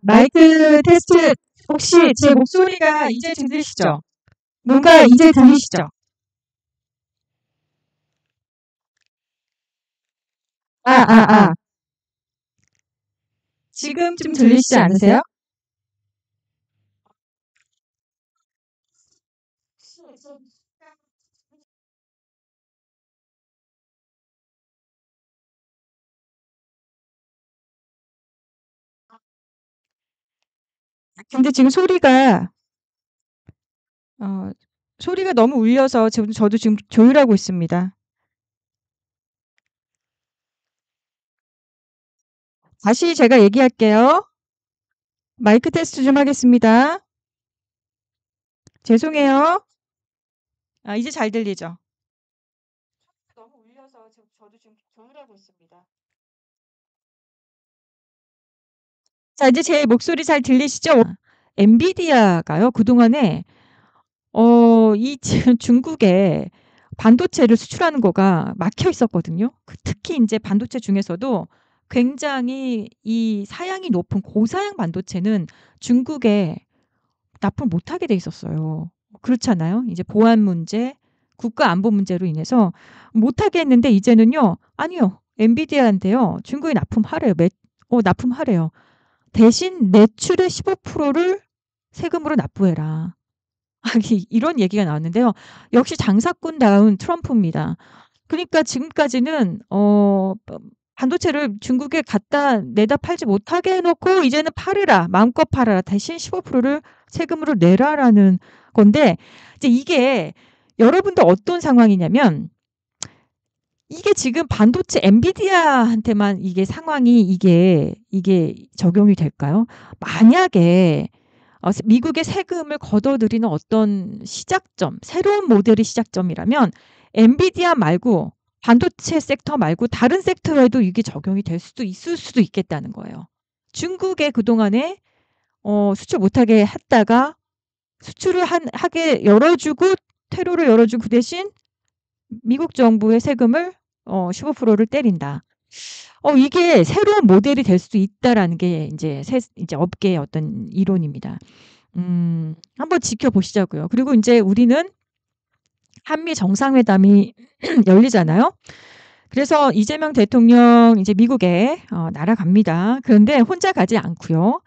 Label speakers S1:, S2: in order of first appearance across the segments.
S1: 마이크 테스트. 혹시 제 목소리가 이제 들리시죠? 뭔가 이제 들리시죠? 지금 좀 들리시지 않으세요? 근데 지금 어, 소리가 너무 울려서 저도 지금 조율하고 있습니다. 다시 제가 얘기할게요. 마이크 테스트 좀 하겠습니다. 죄송해요. 이제 잘 들리죠? 너무 울려서 저도 지금 조율하고 있습니다. 자, 이제 제 목소리 잘 들리시죠? 엔비디아가요, 그동안에 이 지금 중국에 반도체를 수출하는 거가 막혀 있었거든요. 특히 이제 반도체 중에서도 굉장히 이 사양이 높은 고사양 반도체는 중국에 납품 못하게 돼 있었어요. 그렇잖아요. 이제 보안 문제, 국가 안보 문제로 인해서 못하게 했는데 이제는요, 아니요, 엔비디아한테요, 중국에 납품하래요. 납품하래요. 대신 매출의 15%를 세금으로 납부해라. 이런 얘기가 나왔는데요. 역시 장사꾼다운 트럼프입니다. 그러니까 지금까지는 반도체를 중국에 갖다 내다 팔지 못하게 해놓고 이제는 팔으라, 마음껏 팔아라, 대신 15%를 세금으로 내라라는 건데, 이제 이게 여러분들 어떤 상황이냐면, 이게 지금 반도체 엔비디아한테만 이게 상황이 이게 적용이 될까요? 만약에 미국의 세금을 걷어들이는 어떤 시작점, 새로운 모델의 시작점이라면 엔비디아 말고 반도체 섹터 말고 다른 섹터에도 이게 적용이 될 수도 있을 수도 있겠다는 거예요. 중국에 그동안에 수출 못하게 했다가 수출을 하게 열어주고 퇴로를 열어주고 그 대신 미국 정부의 세금을 15%를 때린다. 이게 새로운 모델이 될 수도 있다라는 게 이제 업계의 어떤 이론입니다. 한번 지켜보시자고요. 그리고 이제 우리는 한미 정상회담이 열리잖아요. 그래서 이재명 대통령 이제 미국에 날아갑니다. 그런데 혼자 가지 않고요.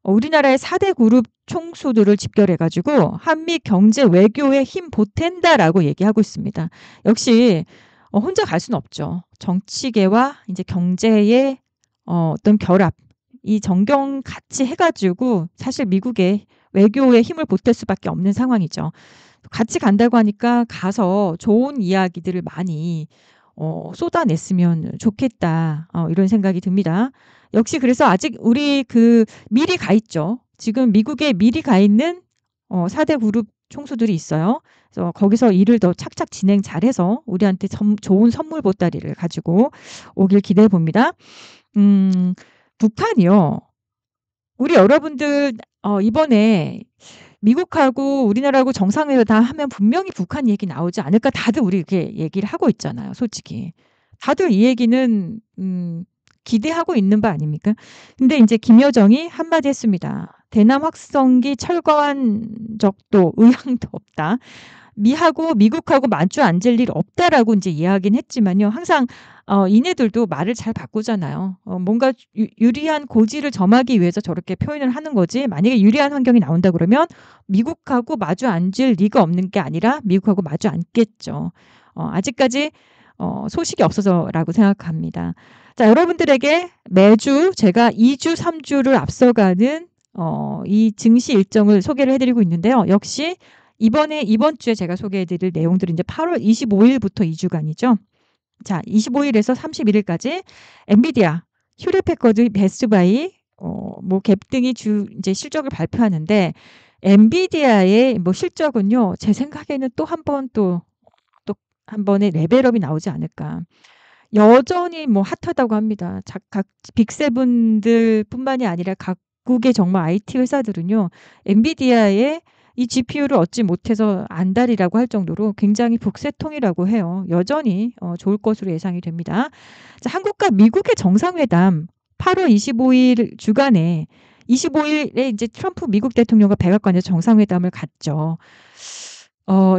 S1: 우리나라의 4대 그룹 총수들을 집결해가지고 한미 경제 외교에 힘 보탠다라고 얘기하고 있습니다. 역시 혼자 갈 수는 없죠. 정치계와 이제 경제의 어떤 결합, 이 정경 같이 해가지고 사실 미국의 외교에 힘을 보탤 수밖에 없는 상황이죠. 같이 간다고 하니까 가서 좋은 이야기들을 많이 쏟아냈으면 좋겠다. 이런 생각이 듭니다. 역시 그래서 아직 우리 미리 가 있죠. 지금 미국에 미리 가 있는 4대 그룹 총수들이 있어요. 그래서 거기서 일을 더 착착 진행 잘해서 우리한테 좋은 선물 보따리를 가지고 오길 기대해 봅니다. 북한이요. 우리 여러분들 이번에 미국하고 우리나라하고 정상회담 하면 분명히 북한 얘기 나오지 않을까 다들 우리 이렇게 얘기를 하고 있잖아요, 솔직히. 다들 이 얘기는 기대하고 있는 바 아닙니까? 근데 이제 김여정이 한마디 했습니다. 대남 확성기 철거한 적도 의향도 없다. 미국하고 마주 앉을 일 없다라고 이제 이야기는 했지만요. 항상 이네들도 말을 잘 바꾸잖아요. 뭔가 유리한 고지를 점하기 위해서 저렇게 표현을 하는 거지. 만약에 유리한 환경이 나온다 그러면 미국하고 마주 앉을 리가 없는 게 아니라 미국하고 마주 앉겠죠. 아직까지 소식이 없어서라고 생각합니다. 자, 여러분들에게 매주 제가 2주, 3주를 앞서가는 이 증시 일정을 소개를 해드리고 있는데요. 역시 이번 주에 제가 소개해드릴 내용들은 이제 8월 25일부터 2주간이죠. 자, 25일에서 31일까지 엔비디아, 휴레패커드, 베스트바이, 뭐 갭 등이 이제 실적을 발표하는데 엔비디아의 뭐 실적은요, 제 생각에는 또 한 번의 레벨업이 나오지 않을까. 여전히 뭐 핫하다고 합니다. 각 빅세븐들뿐만이 아니라 각국의 정말 IT 회사들은요, 엔비디아의 이 GPU를 얻지 못해서 안달이라고 할 정도로 굉장히 북새통이라고 해요. 여전히 좋을 것으로 예상이 됩니다. 자, 한국과 미국의 정상회담 8월 25일 주간에 25일에 이제 트럼프 미국 대통령과 백악관에서 정상회담을 갖죠.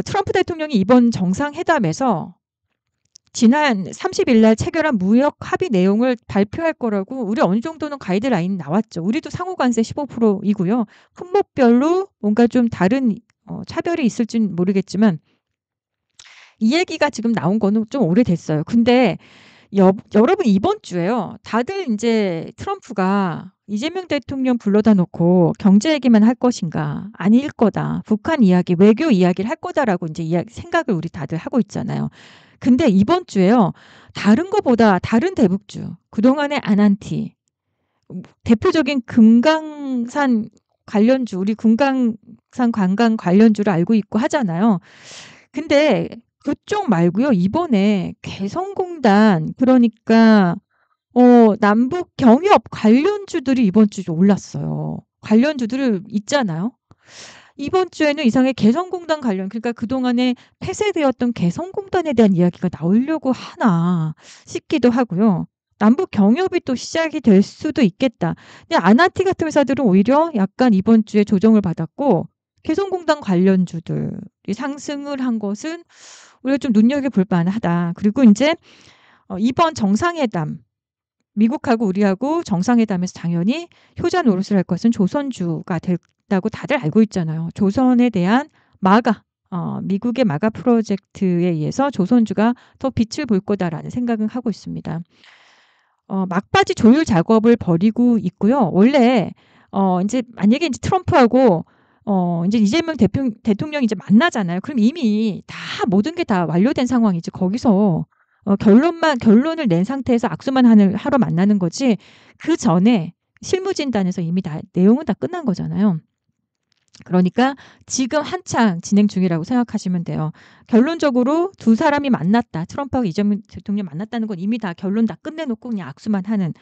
S1: 트럼프 대통령이 이번 정상회담에서 지난 30일 날 체결한 무역 합의 내용을 발표할 거라고 우리 어느 정도는 가이드라인 나왔죠. 우리도 상호관세 15%이고요. 품목별로 뭔가 좀 다른 차별이 있을진 모르겠지만 이 얘기가 지금 나온 거는 좀 오래됐어요. 근데 여러분 이번 주에요. 다들 이제 트럼프가 이재명 대통령 불러다 놓고 경제 얘기만 할 것인가 아닐 거다. 북한 이야기, 외교 이야기를 할 거다라고 이제 생각을 우리 다들 하고 있잖아요. 근데 이번 주에요. 다른 거보다 다른 대북주, 그동안의 아난티, 대표적인 금강산 관련주, 우리 금강산 관광 관련주를 알고 있고 하잖아요. 근데 그쪽 말고요. 이번에 개성공단, 그러니까 남북 경협 관련주들이 이번 주에 올랐어요. 관련주들 있잖아요. 이번 주에는 이상하게 개성공단 관련, 그러니까 그동안에 폐쇄되었던 개성공단에 대한 이야기가 나오려고 하나 싶기도 하고요. 남북 경협이 또 시작이 될 수도 있겠다. 근데 아나티 같은 회사들은 오히려 약간 이번 주에 조정을 받았고 개성공단 관련주들이 상승을 한 것은 우리가 좀 눈여겨볼 만하다. 그리고 이제 이번 정상회담, 미국하고 우리하고 정상회담에서 당연히 효자 노릇을 할 것은 조선주가 된다고 다들 알고 있잖아요. 조선에 대한 미국의 마가 프로젝트에 의해서 조선주가 더 빛을 볼 거다라는 생각은 하고 있습니다. 막바지 조율 작업을 벌이고 있고요. 원래 이제 만약에 이제 트럼프하고 이제 이재명 대통령이 이제 만나잖아요. 그럼 이미 다 모든 게 다 완료된 상황이지. 거기서 결론을 낸 상태에서 악수만 하러 만나는 거지. 그 전에 실무진단에서 이미 내용은 다 끝난 거잖아요. 그러니까 지금 한창 진행 중이라고 생각하시면 돼요. 결론적으로 두 사람이 만났다. 트럼프하고 이재명 대통령 만났다는 건 이미 다 결론 다 끝내놓고 그냥 악수만 하는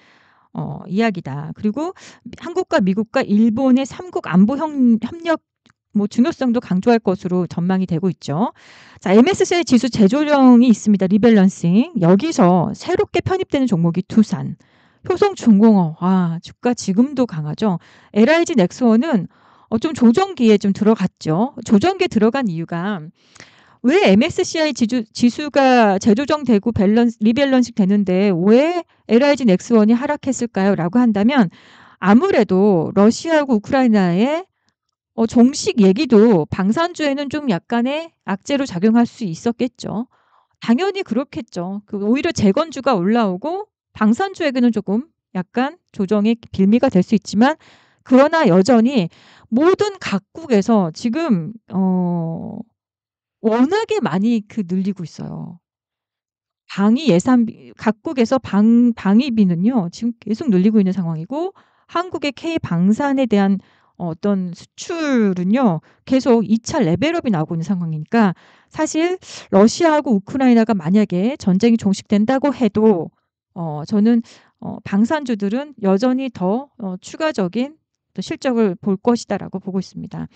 S1: 이야기다. 그리고 한국과 미국과 일본의 3국 안보 협력 중요성도 강조할 것으로 전망이 되고 있죠. 자, MSCI 지수 재조정이 있습니다. 리밸런싱. 여기서 새롭게 편입되는 종목이 두산, 효성중공업. 주가 지금도 강하죠. LIG 넥스원은 좀 조정기에 좀 들어갔죠. 조정기에 들어간 이유가 왜 MSCI 지수가 재조정되고 리밸런싱 되는데 왜 LIG 넥스원이 하락했을까요? 라고 한다면 아무래도 러시아하고 우크라이나의 종식 얘기도 방산주에는 좀 약간의 악재로 작용할 수 있었겠죠. 당연히 그렇겠죠. 오히려 재건주가 올라오고 방산주에게는 조금 약간 조정의 빌미가 될 수 있지만 그러나 여전히 모든 각국에서 지금 워낙에 많이 늘리고 있어요. 각국에서 방위비는요 지금 계속 늘리고 있는 상황이고 한국의 K방산에 대한 어떤 수출은요 계속 2차 레벨업이 나오고 있는 상황이니까 사실 러시아하고 우크라이나가 만약에 전쟁이 종식된다고 해도 저는 방산주들은 여전히 더 추가적인 또 실적을 볼 것이다라고 보고 있습니다.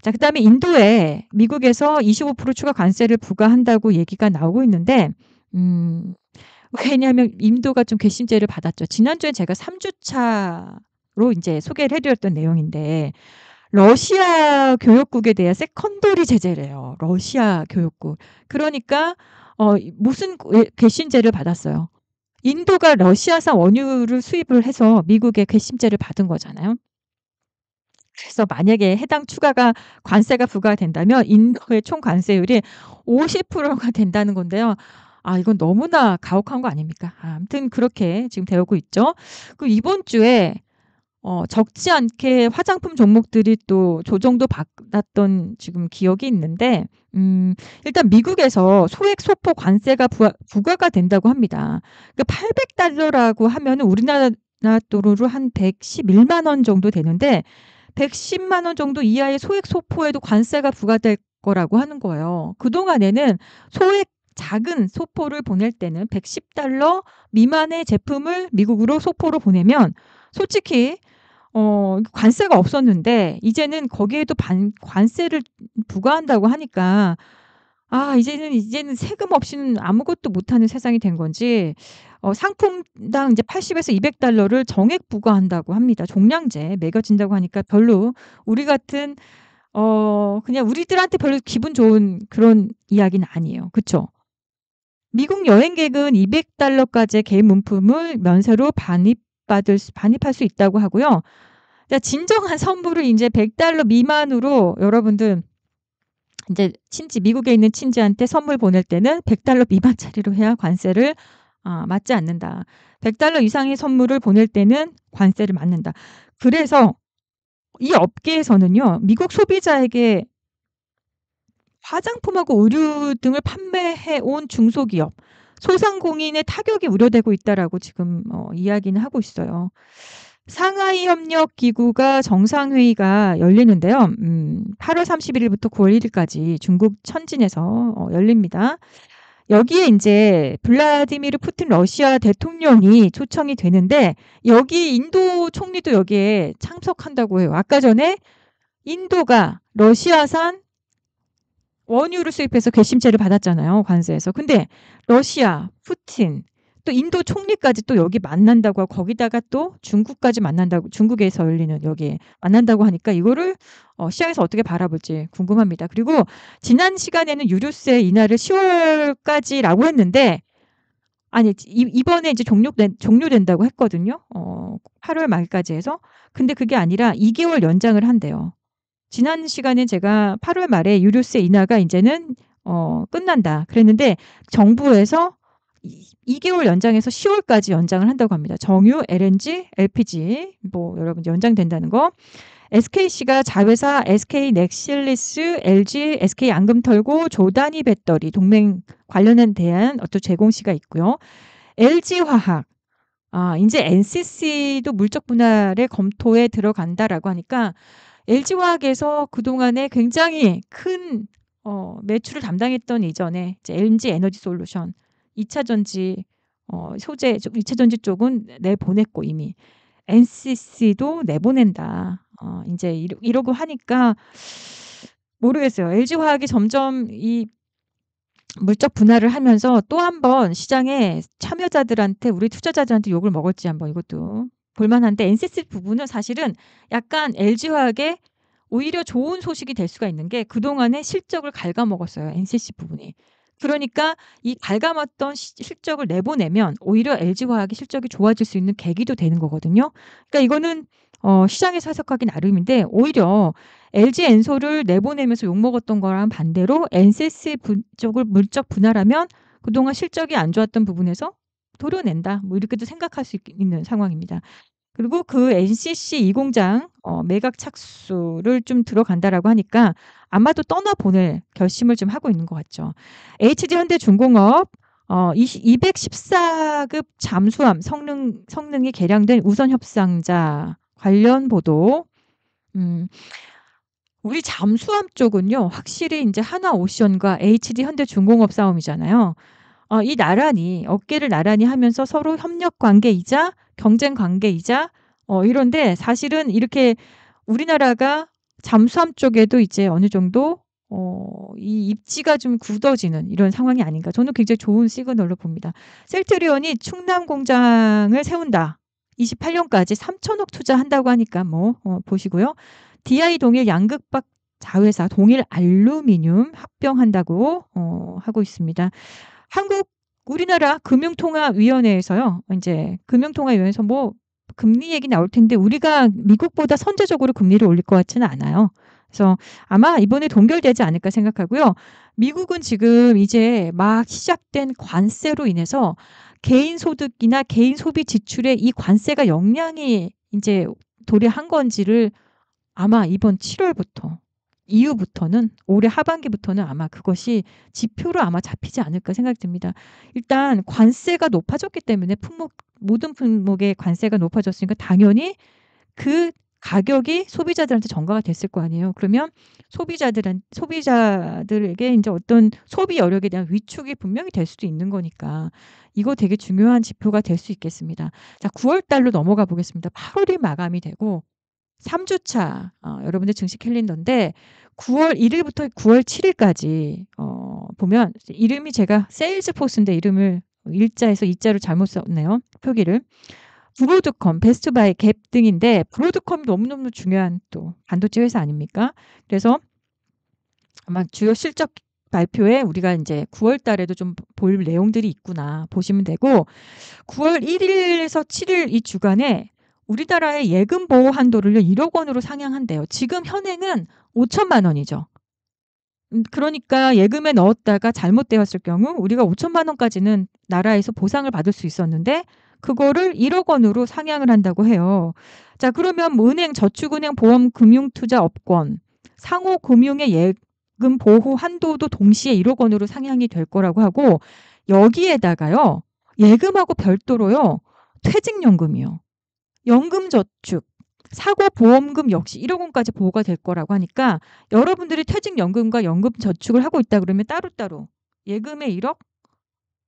S1: 자, 그다음에 인도에 미국에서 25% 추가 관세를 부과한다고 얘기가 나오고 있는데 음 왜냐하면 인도가 좀 괘씸죄를 받았죠. 지난주에 제가 3 주차로 인제 소개를 해 드렸던 내용인데 러시아 교역국에 대한 세컨더리 제재래요. 러시아 교역국. 그러니까 무슨 괘씸죄를 받았어요. 인도가 러시아산 원유를 수입을 해서 미국에 괘씸죄를 받은 거잖아요. 그래서 만약에 해당 추가가 관세가 부과된다면 인도의 총 관세율이 50%가 된다는 건데요. 아, 이건 너무나 가혹한 거 아닙니까? 아무튼 그렇게 지금 되고 있죠. 이번 주에 적지 않게 화장품 종목들이 또 조정도 받았던 지금 기억이 있는데 일단 미국에서 소액 소포 관세가 부과가 된다고 합니다. $800라고 하면은 우리나라 돈으로 한 111만 원 정도 되는데 110만 원 정도 이하의 소액 소포에도 관세가 부과될 거라고 하는 거예요. 그동안에는 소액 작은 소포를 보낼 때는 $110 미만의 제품을 미국으로 소포로 보내면 솔직히 관세가 없었는데 이제는 거기에도 관세를 부과한다고 하니까 이제는 세금 없이는 아무것도 못하는 세상이 된 건지 상품당 이제 $80에서 $200를 정액 부과한다고 합니다. 종량제 매겨진다고 하니까 별로 우리 같은 그냥 우리들한테 별로 기분 좋은 그런 이야기는 아니에요. 그쵸? 미국 여행객은 $200까지의 개인 문품을 면세로 반입할 수 있다고 하고요. 그러니까 진정한 선물을 인제 $100 미만으로 여러분들 인제 미국에 있는 친지한테 선물 보낼 때는 $100 미만짜리로 해야 관세를 맞지 않는다. $100 이상의 선물을 보낼 때는 관세를 맞는다. 그래서 이 업계에서는요. 미국 소비자에게 화장품하고 의류 등을 판매해 온 중소기업, 소상공인의 타격이 우려되고 있다라고 지금 이야기는 하고 있어요. 상하이 협력 기구가 정상회의가 열리는데요. 8월 31일부터 9월 1일까지 중국 천진에서 열립니다. 여기에 인제 블라디미르 푸틴 러시아 대통령이 초청이 되는데 여기 인도 총리도 여기에 참석한다고 해요. 아까 전에 인도가 러시아산 원유를 수입해서 괘씸죄를 받았잖아요, 관세에서. 근데 러시아, 푸틴, 또 인도 총리까지 또 여기 만난다고 하고 거기다가 또 중국까지 만난다고 중국에서 열리는 여기에 만난다고 하니까 이거를 시장에서 어떻게 바라볼지 궁금합니다. 그리고 지난 시간에는 유류세 인하를 10월까지라고 했는데 아니 이번에 이제 종료된다고 했거든요. 8월 말까지 해서. 근데 그게 아니라 2개월 연장을 한대요. 지난 시간에 제가 8월 말에 유류세 인하가 인제는 끝난다 그랬는데 정부에서 2개월 연장해서 10월까지 연장을 한다고 합니다. 정유, LNG, LPG 여러분 연장된다는 거. SKC가 자회사 SK넥실리스, LG, SK양금털고, 조단위 배터리 동맹 관련에 대한 어떤 제공시가 있고요. LG화학 인제 NCC도 물적 분할의 검토에 들어간다라고 하니까 LG화학에서 그동안에 굉장히 큰 매출을 담당했던 이전에 이제 LG 에너지 솔루션 2 차 전지 소재 2 차 전지 쪽은 내보냈고 이미 NCC도 내보낸다. 인제 이러고 하니까 모르겠어요. LG화학이 점점 이 물적 분할을 하면서 또 한 번 시장에 참여자들한테 우리 투자자들한테 욕을 먹을지 한번 이것도 볼 만한데 NCC 부분은 사실은 약간 LG화학에 오히려 좋은 소식이 될 수가 있는 게 그동안에 실적을 갉아먹었어요, NCC 부분이. 그러니까 이 갉아먹었던 실적을 내보내면 오히려 LG화학의 실적이 좋아질 수 있는 계기도 되는 거거든요. 그러니까 이거는 시장에서 해석하기 나름인데 오히려 LG엔솔을 내보내면서 욕먹었던 거랑 반대로 NCC 쪽을 물적 분할하면 그동안 실적이 안 좋았던 부분에서 도려낸다. 이렇게도 생각할 수 있는 상황입니다. 그리고 그 NCC 이 공장 매각 착수를 좀 들어간다라고 하니까 아마도 떠나보낼 결심을 좀 하고 있는 것 같죠. HD현대중공업 214급 잠수함 성능이 개량된 우선 협상자 관련 보도 음. 우리 잠수함 쪽은요. 확실히 인제 하나오션과 HD 현대중공업 싸움이잖아요. 이 나란히 어깨를 나란히 하면서 서로 협력 관계이자 경쟁 관계이자 이런데 사실은 이렇게 우리나라가 잠수함 쪽에도 이제 어느 정도 이 입지가 좀 굳어지는 이런 상황이 아닌가. 저는 굉장히 좋은 시그널로 봅니다. 셀트리온이 충남 공장을 세운다. 28 년까지 3,000억 투자한다고 하니까 뭐 보시고요. DI 동일 양극박 자회사 동일 알루미늄 합병한다고 하고 있습니다. 우리나라 금융통화위원회에서요. 인제 금융통화위원회에서 뭐 금리 얘기 나올 텐데 우리가 미국보다 선제적으로 금리를 올릴 것 같지는 않아요. 그래서 아마 이번에 동결되지 않을까 생각하고요. 미국은 지금 이제 막 시작된 관세로 인해서 개인 소득이나 개인 소비 지출에 이 관세가 영향이 인제 도래한 건지를 아마 이번 7 월부터 이후부터는 올해 하반기부터는 아마 그것이 지표로 아마 잡히지 않을까 생각이 듭니다. 일단 관세가 높아졌기 때문에 모든 품목의 관세가 높아졌으니까 당연히 그 가격이 소비자들한테 전가가 됐을 거 아니에요. 그러면 소비자들에게 인제 어떤 소비 여력에 대한 위축이 분명히 될 수도 있는 거니까 이거 되게 중요한 지표가 될 수 있겠습니다. 자 9월 달로 넘어가 보겠습니다. 8 월이 마감이 되고 3 주차 여러분들 증시 캘린더인데 9월 1 일부터 9월 7 일까지 보면 이름이 제가 세일즈포스인데 이름을 일자에서 이자로 잘못 썼네요, 표기를. 브로드컴, 베스트바이, 갭 등인데 브로드컴이 너무너무 중요한 또 반도체 회사 아닙니까? 그래서 아마 주요 실적 발표에 우리가 인제 9월 달에도 좀 볼 내용들이 있구나 보시면 되고 9월 1 일에서 7일 이 주간에 우리나라의 예금 보호 한도를요 1억 원으로 상향한대요. 지금 현행은 5천만 원이죠. 그러니까 예금에 넣었다가 잘못되었을 경우 우리가 5천만 원까지는 나라에서 보상을 받을 수 있었는데 그거를 1억 원으로 상향을 한다고 해요. 자 그러면 뭐 은행, 저축은행, 보험, 금융투자업권, 상호금융의 예금 보호 한도도 동시에 1억 원으로 상향이 될 거라고 하고 여기에다가요. 예금하고 별도로요. 퇴직연금이요. 연금저축, 사고보험금 역시 1억 원까지 보호가 될 거라고 하니까 여러분들이 퇴직연금과 연금저축을 하고 있다 그러면 따로따로 예금에 1억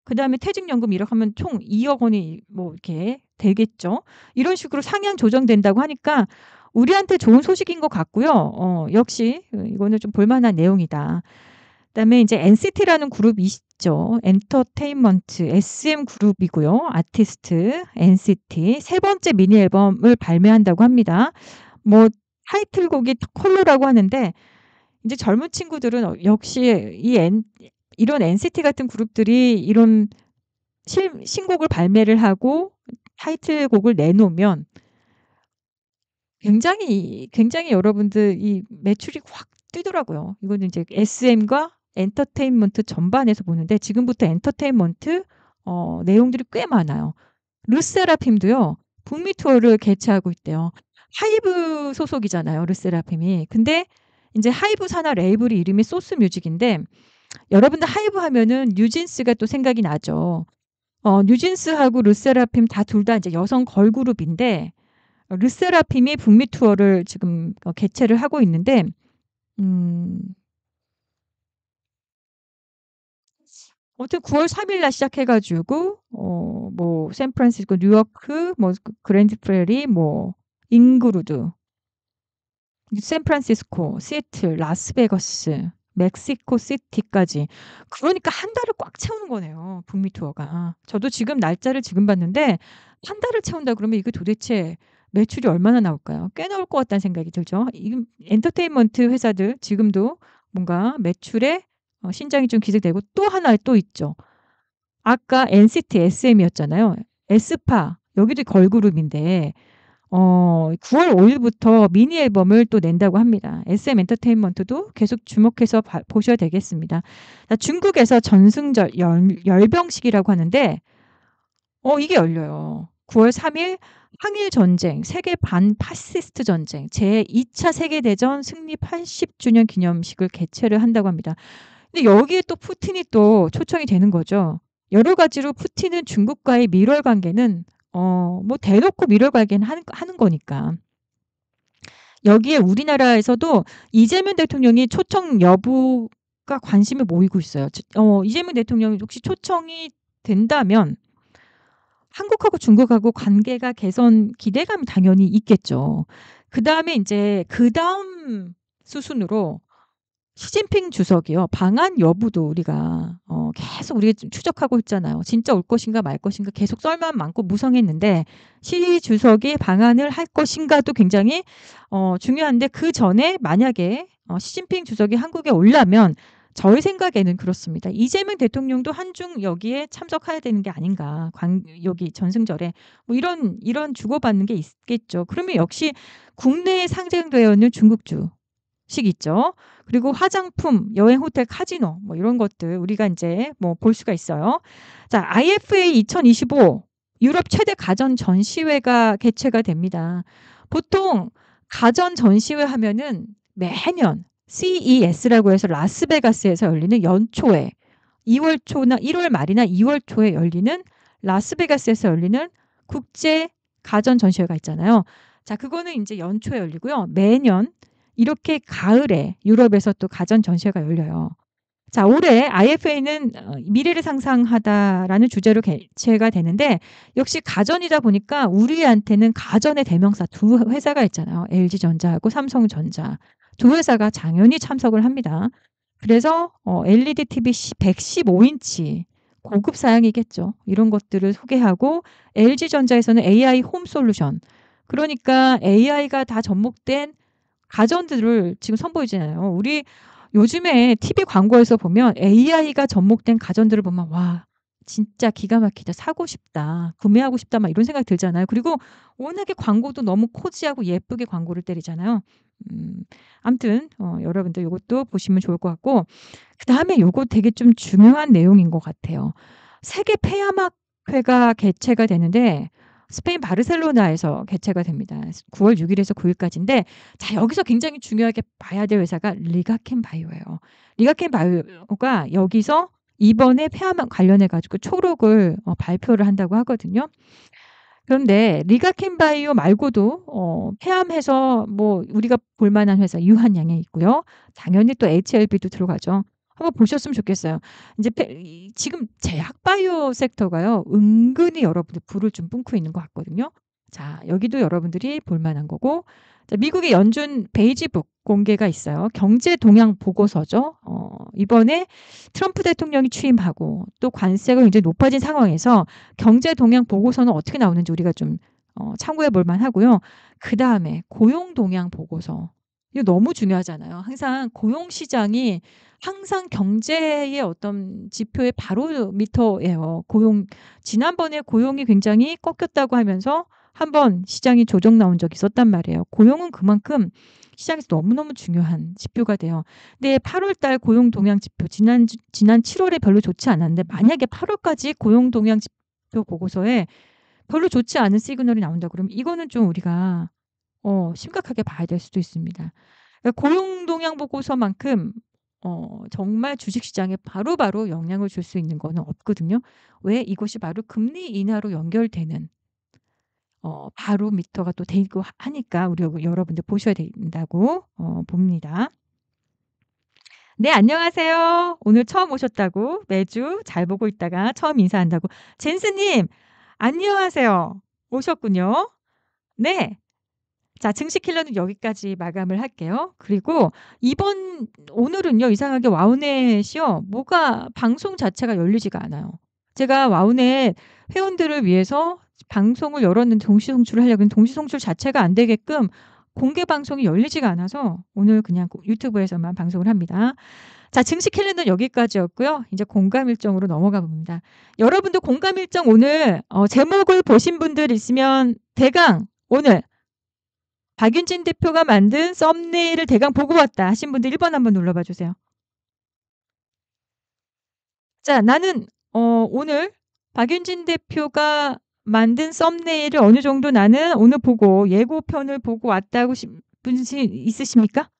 S1: 그다음에 퇴직연금 1억 하면 총 2억 원이 뭐 이렇게 되겠죠. 이런 식으로 상향 조정된다고 하니까 우리한테 좋은 소식인 것 같고요. 역시 이거는 좀 볼 만한 내용이다. 그다음에 인제 NCT라는 그룹이 있죠. 엔터테인먼트 SM 그룹이고요. 아티스트 NCT 세 번째 미니 앨범을 발매한다고 합니다. 뭐 타이틀곡이 컬러라고 하는데 인제 젊은 친구들은 역시 이런 NCT 같은 그룹들이 이런 신곡을 발매를 하고 타이틀곡을 내놓으면 굉장히 여러분들 이 매출이 확 뛰더라고요. 이거는 인제 SM과 엔터테인먼트 전반에서 보는데 지금부터 엔터테인먼트 내용들이 꽤 많아요. 르세라핌도요. 북미 투어를 개최하고 있대요. 하이브 소속이잖아요, 르세라핌이. 근데 인제 하이브 산하 레이블이 이름이 소스 뮤직인데 여러분들 하이브 하면은 뉴진스가 또 생각이 나죠. 뉴진스하고 르세라핌 둘 다 인제 여성 걸그룹인데 르세라핌이 북미 투어를 지금 개최를 하고 있는데 음 아무튼 9월 3일 날 시작해 가지고 뭐 샌프란시스코, 뉴요크, 뭐 그랜드 프레리, 뭐 잉그루드, 샌프란시스코, 시애틀, 라스베거스, 멕시코 시티까지. 그러니까 한 달을 꽉 채우는 거네요, 북미 투어가. 저도 지금 날짜를 지금 봤는데 한 달을 채운다 그러면 이게 도대체 매출이 얼마나 나올까요? 꽤 나올 것 같다는 생각이 들죠. 이 엔터테인먼트 회사들 지금도 뭔가 매출에 신장이 좀 기대되고 또 하나 또 있죠. 아까 NCT SM이었잖아요. 에스파 여기도 걸그룹인데 9월 5 일부터 미니 앨범을 또 낸다고 합니다. SM 엔터테인먼트도 계속 주목해서 보셔야 되겠습니다. 자 중국에서 전승절 열병식이라고 하는데 이게 열려요. 9월 3일 항일 전쟁, 세계 반파시스트 전쟁 제2차 세계대전 승리 80 주년 기념식을 개최를 한다고 합니다. 근데 여기에 또 푸틴이 또 초청이 되는 거죠. 여러 가지로 푸틴은 중국과의 밀월 관계는 뭐 대놓고 밀월 관계는 하는 거니까. 여기에 우리나라에서도 이재명 대통령이 초청 여부가 관심을 모이고 있어요. 이재명 대통령이 혹시 초청이 된다면 한국하고 중국하고 관계가 개선 기대감이 당연히 있겠죠. 그다음에 인제 그다음 수순으로 시진핑 주석이요. 방한 여부도 우리가 계속 우리가 좀 추적하고 있잖아요. 진짜 올 것인가 말 것인가 계속 썰만 많고 무성했는데 시 주석이 방한을 할 것인가도 굉장히 중요한데 그전에 만약에 시진핑 주석이 한국에 오려면 저의 생각에는 그렇습니다. 이재명 대통령도 한중 여기에 참석해야 되는 게 아닌가. 여기 전승절에 뭐 이런 주고받는 게 있겠죠. 그러면 역시 국내에 상장되어 있는 중국주 식 있죠. 그리고 화장품, 여행, 호텔, 카지노 뭐 이런 것들 우리가 인제 뭐 볼 수가 있어요. 자, IFA 2025 유럽 최대 가전 전시회가 개최가 됩니다. 보통 가전 전시회 하면은 매년 CES라고 해서 라스베가스에서 열리는 연초에 2월 초나 1월 말이나 2월 초에 열리는 라스베가스에서 열리는 국제 가전 전시회가 있잖아요. 자, 그거는 인제 연초에 열리고요. 매년 이렇게 가을에 유럽에서 또 가전 전시회가 열려요. 자, 올해 IFA는 미래를 상상하다라는 주제로 개최가 되는데 역시 가전이다 보니까 우리한테는 가전의 대명사 두 회사가 있잖아요. LG전자하고 삼성전자. 두 회사가 당연히 참석을 합니다. 그래서 LED TV 115인치 고급 사양이겠죠. 이런 것들을 소개하고 LG전자에서는 AI 홈 솔루션 그러니까 AI가 다 접목된 가전들을 지금 선보이잖아요. 우리 요즘에 TV 광고에서 보면 AI가 접목된 가전들을 보면 '와 진짜 기가 막히다. 사고 싶다. 구매하고 싶다.' 막 이런 생각이 들잖아요. 그리고 워낙에 광고도 너무 코지하고 예쁘게 광고를 때리잖아요. 아무튼 여러분들 요것도 보시면 좋을 것 같고 그다음에 요거 되게 좀 중요한 내용인 것 같아요. 세계 폐암학회가 개최가 되는데 스페인 바르셀로나에서 개최가 됩니다. 9월 6 일에서 9 일까지인데 자 여기서 굉장히 중요하게 봐야 될 회사가 리가켄 바이오예요. 리가켄 바이오가 여기서 이번에 폐암 관련해 가지고 초록을 발표를 한다고 하거든요. 그런데 리가켄 바이오 말고도 폐암해서 뭐 우리가 볼 만한 회사 유한양에 있고요. 당연히 또 HLB도 들어가죠. 한번 보셨으면 좋겠어요. 인제 지금 제약 바이오 섹터가요. 은근히 여러분들 불을 좀 뿜고 있는 것 같거든요. 자, 여기도 여러분들이 볼 만한 거고 자, 미국의 연준 베이지북 공개가 있어요. 경제 동향 보고서죠. 이번에 트럼프 대통령이 취임하고 또 관세가 굉장히 높아진 상황에서 경제 동향 보고서는 어떻게 나오는지 우리가 좀 참고해 볼 만하고요. 그다음에 고용 동향 보고서. 이거 너무 중요하잖아요. 항상 고용 시장이 항상 경제의 어떤 지표의 바로미터예요. 지난번에 고용이 굉장히 꺾였다고 하면서 한번 시장이 조정 나온 적이 있었단 말이에요. 고용은 그만큼 시장에서 너무너무 중요한 지표가 돼요. 근데 8월 달 고용 동향 지표 지난 7 월에 별로 좋지 않았는데 만약에 8 월까지 고용 동향 지표 보고서에 별로 좋지 않은 시그널이 나온다 그러면 이거는 좀 우리가 심각하게 봐야 될 수도 있습니다. 그러니까 고용 동향 보고서만큼 정말 주식 시장에 바로바로 영향을 줄 수 있는 거는 없거든요. 왜? 이것이 바로 금리 인하로 연결되는 바로미터가 또 되고 하니까 우리 여러분들 보셔야 된다고 봅니다. 네, 안녕하세요. 오늘 처음 오셨다고 매주 잘 보고 있다가 처음 인사한다고. 젠스님, 안녕하세요. 오셨군요. 네. 자, 증시 킬러는 여기까지 마감을 할게요. 그리고 오늘은요, 이상하게 와우넷이요, 뭐가 방송 자체가 열리지가 않아요. 제가 와우넷 회원들을 위해서 방송을 열었는데 동시 송출을 하려고 했는데 동시 송출 자체가 안 되게끔 공개 방송이 열리지가 않아서 오늘 그냥 유튜브에서만 방송을 합니다. 자, 증시 캘린더는 여기까지였고요. 이제 공감 일정으로 넘어가 봅니다. 여러분도 공감 일정 오늘 제목을 보신 분들 있으면 대강 오늘 박윤진 대표가 만든 썸네일을 대강 보고 왔다 하신 분들 1번 한번 눌러봐 주세요. 자, 나는 오늘 박윤진 대표가 만든 썸네일을 어느 정도 나는 오늘 보고 예고편을 보고 왔다고 분이 있으십니까?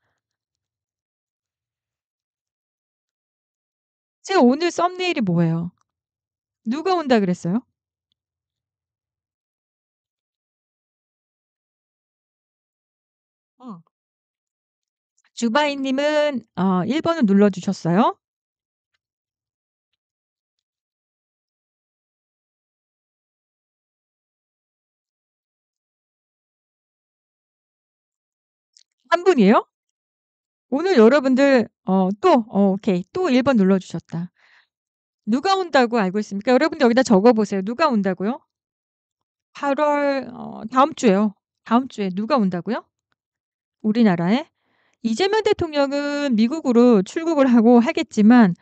S1: 제가 오늘 썸네일이 뭐예요? 누가 온다 그랬어요? 어. 주바이 님은 1 번을 눌러 주셨어요. 1 분이에요? 오늘 여러분들 오케이. 또 1번 눌러 주셨다. 누가 온다고 알고 있습니까? 여러분들 여기다 적어 보세요. 누가 온다고요? 8월 다음 주에요. 다음 주에 누가 온다고요? 우리나라에? 이재명 대통령은 미국으로 출국을 하고 하겠지만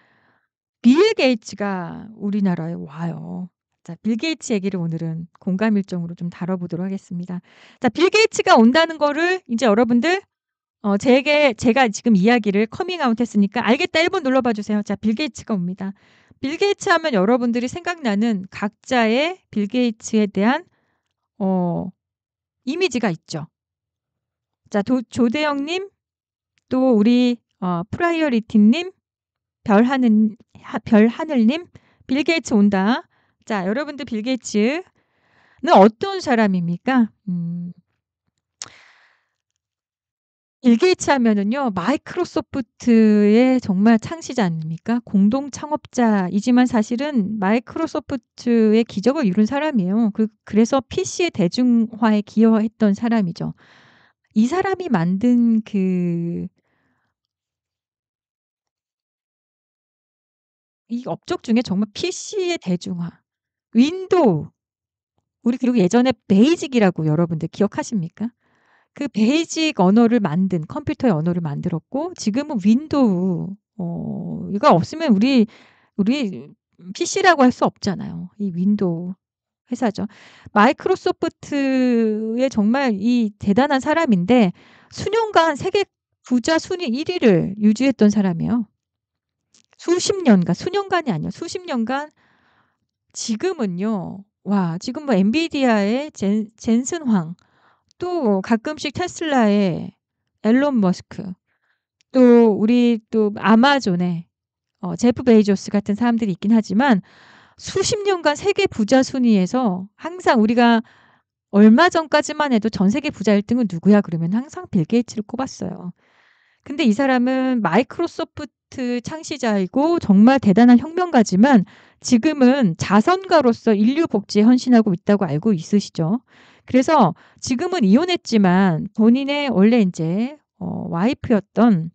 S1: 빌 게이츠가 우리나라에 와요. 자, 빌 게이츠 얘기를 오늘은 공감 일정으로 좀 다뤄 보도록 하겠습니다. 자, 빌 게이츠가 온다는 거를 인제 여러분들 제가 지금 이야기를 커밍 아웃 했으니까 알겠다 1번 눌러 봐 주세요. 자, 빌 게이츠가 옵니다. 빌 게이츠 하면 여러분들이 생각나는 각자의 빌 게이츠에 대한 어 이미지가 있죠. 자, 조대영 님, 또 우리 프라이어리티 님, 별하늘 님, 빌 게이츠 온다. 자, 여러분들 빌 게이츠는 어떤 사람입니까? 빌 게이츠 하면은요, 마이크로소프트의 정말 창시자 아닙니까? 공동 창업자이지만 사실은 마이크로소프트의 기적을 이룬 사람이에요. 그래서 PC의 대중화에 기여했던 사람이죠. 이 사람이 만든 이 업적 중에 정말 PC의 대중화, 윈도우, 우리 그리고 예전에 베이직이라고 여러분들 기억하십니까? 그 베이직 언어를 만든 컴퓨터의 언어를 만들었고 지금은 윈도우 이거 없으면 우리 PC라고 할 수 없잖아요. 이 윈도우 회사죠. 마이크로소프트의 정말 이 대단한 사람인데 수년간 세계 부자 순위 1 위를 유지했던 사람이에요. 수십 년간, 수년간이 아니에요. 수십 년간. 지금은요. 와, 지금 뭐 엔비디아의 젠슨 황, 또 가끔씩 테슬라의 앨런 머스크, 또 우리 또 아마존의 제프 베이조스 같은 사람들이 있긴 하지만 수십 년간 세계 부자 순위에서 항상 우리가 얼마 전까지만 해도 전 세계 부자 1 등은 누구야 그러면 항상 빌 게이츠를 꼽았어요. 근데 이 사람은 마이크로소프트 창시자이고 정말 대단한 혁명가지만 지금은 자선가로서 인류 복지에 헌신하고 있다고 알고 있으시죠? 그래서 지금은 이혼했지만 본인의 원래 인제 와이프였던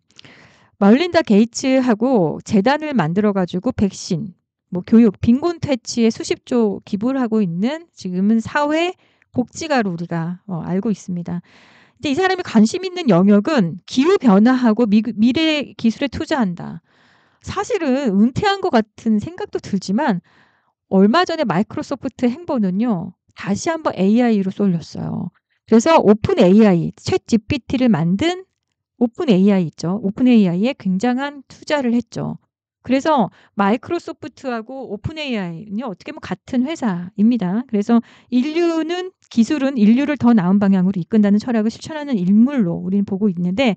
S1: 멀린다 게이츠하고 재단을 만들어 가지고 백신, 뭐 교육, 빈곤 퇴치에 수십조 기부를 하고 있는 지금은 사회 복지가로 우리가 알고 있습니다. 근데 이 사람이 관심 있는 영역은 기후 변화하고 미래 기술에 투자한다. 사실은 은퇴한 것 같은 생각도 들지만 얼마 전에 마이크로소프트 행보는요. 다시 한번 AI로 쏠렸어요. 그래서 오픈 AI, 챗 GPT를 만든 오픈 AI 있죠. 오픈 AI에 굉장한 투자를 했죠. 그래서 마이크로소프트하고 오픈 AI는요. 어떻게 보면 같은 회사입니다. 그래서 기술은 인류를 더 나은 방향으로 이끈다는 철학을 실천하는 인물로 우리는 보고 있는데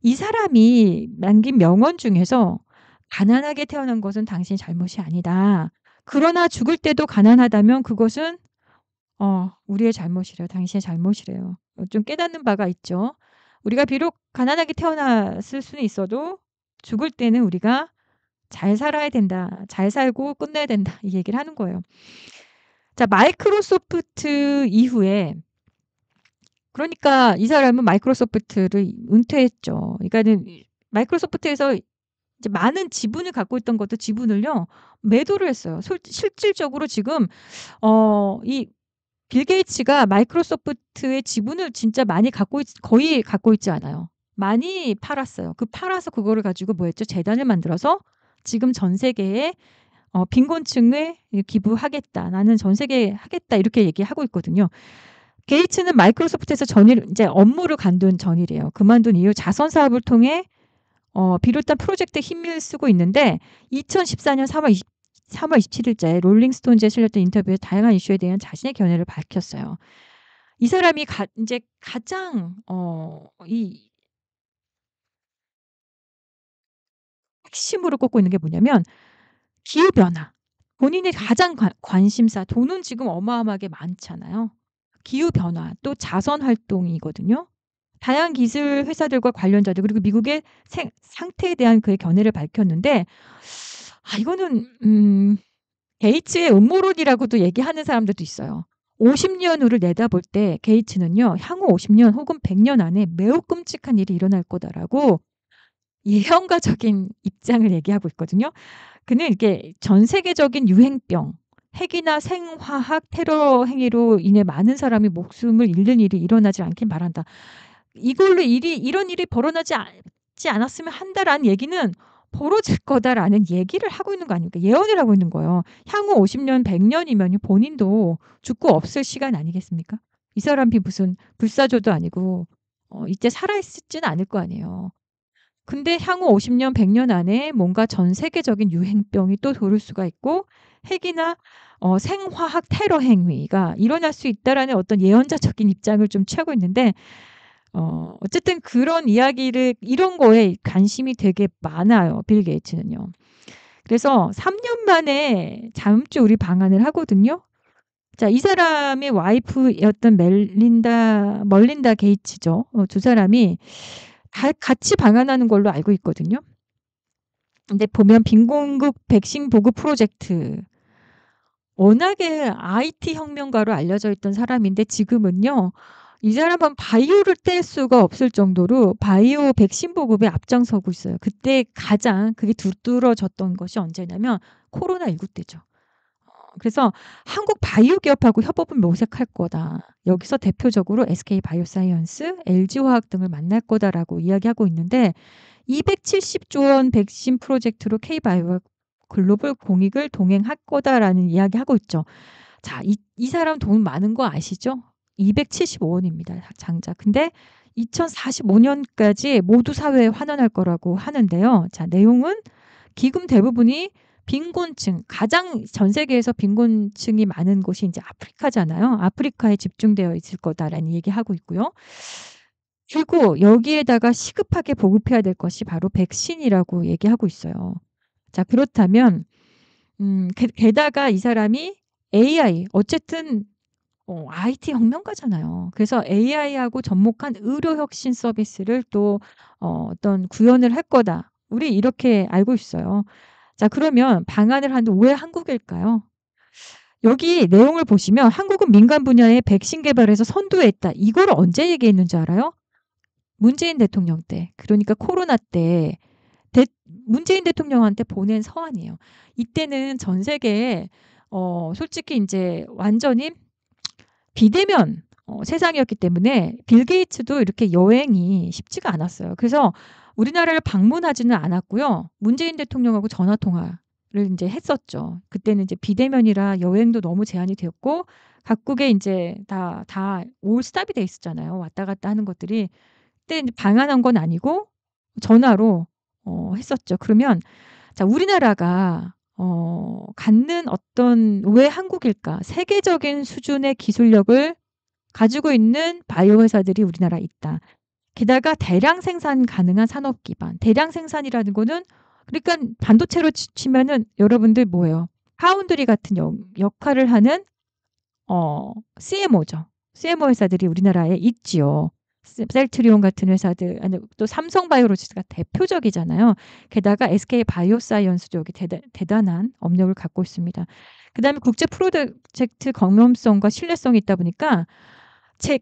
S1: 이 사람이 남긴 명언 중에서 "가난하게 태어난 것은 당신의 잘못이 아니다. 그러나 죽을 때도 가난하다면 그것은 우리의 잘못이래요. 당신의 잘못이래요." 좀 깨닫는 바가 있죠. 우리가 비록 가난하게 태어났을 수는 있어도 죽을 때는 우리가 "잘 살아야 된다. 잘 살고 끝내야 된다." 이 얘기를 하는 거예요. 자, 마이크로소프트 이후에 그러니까 이 사람은 마이크로소프트를 은퇴했죠. 그러니까는 마이크로소프트에서 이제 많은 지분을 갖고 있던 것도 지분을요 매도를 했어요. 실질적으로 지금 이 빌 게이츠가 마이크로소프트의 지분을 진짜 많이 거의 갖고 있지 않아요. 많이 팔았어요. 팔아서 그거를 가지고 뭐 했죠? 재단을 만들어서 지금 전 세계에 "빈곤층에 기부하겠다. 나는 전 세계에 하겠다." 이렇게 얘기하고 있거든요. 게이츠는 마이크로소프트에서 전일 인제 업무를 관둔 전이래요. 그만둔 이후 자선 사업을 통해 비롯한 프로젝트에 힘을 쓰고 있는데 2014년 3월 27 일자에 롤링스톤즈에 실렸던 인터뷰에 다양한 이슈에 대한 자신의 견해를 밝혔어요. 이 사람이 인제 가장 이 핵심으로 꼽고 있는 게 뭐냐면 기후 변화. 본인의 가장 관심사, 돈은 지금 어마어마하게 많잖아요. 기후 변화 또 자선 활동이거든요. 다양한 기술 회사들과 관련자들 그리고 미국의 상태에 대한 그의 견해를 밝혔는데 이거는 게이츠의 음모론이라고도 얘기하는 사람들도 있어요. 50년 후를 내다볼 때 게이츠는요. 향후 50년 혹은 100년 안에 매우 끔찍한 일이 일어날 거다라고 예언가적인 입장을 얘기하고 있거든요. 그는 이게 전 세계적인 유행병, 핵이나 생화학 테러 행위로 인해 많은 사람이 목숨을 잃는 일이 일어나지 않길 바란다. 이걸로 이런 일이 벌어나지 않았으면 한다라는 얘기는 벌어질 거다라는 얘기를 하고 있는 거 아닙니까? 예언을 하고 있는 거예요. 향후 50년, 100년이면 본인도 죽고 없을 시간 아니겠습니까? 이 사람이 무슨 불사조도 아니고 이때 살아있지는 않을 거 아니에요. 근데 향후 50년, 100년 안에 뭔가 전 세계적인 유행병이 또 돌을 수가 있고 핵이나 생화학 테러 행위가 일어날 수 있다라는 어떤 예언자적인 입장을 좀 취하고 있는데 어쨌든 그런 이야기를 이런 거에 관심이 되게 많아요. 빌 게이츠는요. 그래서 3년 만에 다음 주 우리 방한을 하거든요. 자, 이 사람의 와이프였던 멀린다 게이츠죠. 두 사람이 같이 방한하는 걸로 알고 있거든요. 근데 보면 빈곤국 백신 보급 프로젝트 워낙에 IT 혁명가로 알려져 있던 사람인데 지금은요. 이 사람은 바이오를 뗄 수가 없을 정도로 바이오 백신 보급에 앞장서고 있어요. 그때 가장 그게 두드러졌던 것이 언제냐면 코로나19 때죠. 그래서 한국 바이오 기업하고 협업을 모색할 거다. 여기서 대표적으로 SK 바이오사이언스, LG화학 등을 만날 거다라고 이야기하고 있는데 270조 원 백신 프로젝트로 K바이오와 글로벌 공익을 동행할 거다라는 이야기하고 있죠. 자, 이 사람 돈 많은 거 아시죠? 275원입니다. 장자. 근데 2045년까지 모두 사회에 환원할 거라고 하는데요. 자, 내용은 기금 대부분이 빈곤층, 가장 전 세계에서 빈곤층이 많은 곳이 이제 아프리카잖아요. 아프리카에 집중되어 있을 거다라는 얘기하고 있고요. 그리고 여기에다가 시급하게 보급해야 될 것이 바로 백신이라고 얘기하고 있어요. 자, 그렇다면 게다가 이 사람이 AI 어쨌든 IT 혁명가잖아요. 그래서 AI하고 접목한 의료 혁신 서비스를 또 어떤 구현을 할 거다. 우리 이렇게 알고 있어요. 자, 그러면 방한을 하는데 왜 한국일까요? 여기 내용을 보시면 한국은 민간 분야의 백신 개발에서 선두했다. 이걸 언제 얘기했는지 알아요? 문재인 대통령 때. 그러니까 코로나 때 문재인 대통령한테 보낸 서한이에요. 이때는 전 세계에 솔직히 이제 완전히 비대면 세상이었기 때문에 빌 게이츠도 이렇게 여행이 쉽지가 않았어요. 그래서 우리나라를 방문하지는 않았고요. 문재인 대통령하고 전화 통화를 이제 했었죠. 그때는 이제 비대면이라 여행도 너무 제한이 되었고 각국에 이제 다 올스탑이 돼 있었잖아요. 왔다 갔다 하는 것들이. 그때 이제 방한한 건 아니고 전화로 했었죠. 그러면 자, 우리나라가 갖는 어떤 왜 한국일까? 세계적인 수준의 기술력을 가지고 있는 바이오 회사들이 우리나라에 있다. 게다가 대량 생산 가능한 산업 기반. 대량 생산이라는 거는 그러니까 반도체로 치면은 여러분들 뭐예요? 파운드리 같은 역할을 하는 CMO죠. CMO 회사들이 우리나라에 있지요. 셀트리온 같은 회사들, 아니 또 삼성바이오로직스가 대표적이잖아요. 게다가 SK 바이오사이언스도 여기 대단한 업력을 갖고 있습니다. 그다음에 국제 프로젝트 경험성과 신뢰성이 있다 보니까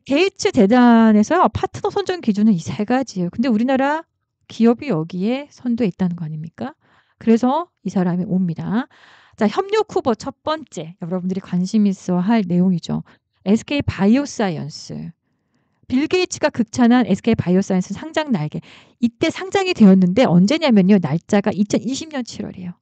S1: 게이츠 재단에서요. 파트너 선정 기준은 이 세 가지예요. 근데 우리나라 기업이 여기에 선두에 있다는 거 아닙니까? 그래서 이 사람이 옵니다. 자, 협력 후보 첫 번째 여러분들이 관심 있어 할 내용이죠. SK 바이오사이언스. 빌 게이츠가 극찬한 SK 바이오사이언스 상장 날개. 이때 상장이 되었는데 언제냐면요. 날짜가 2020년 7월이에요.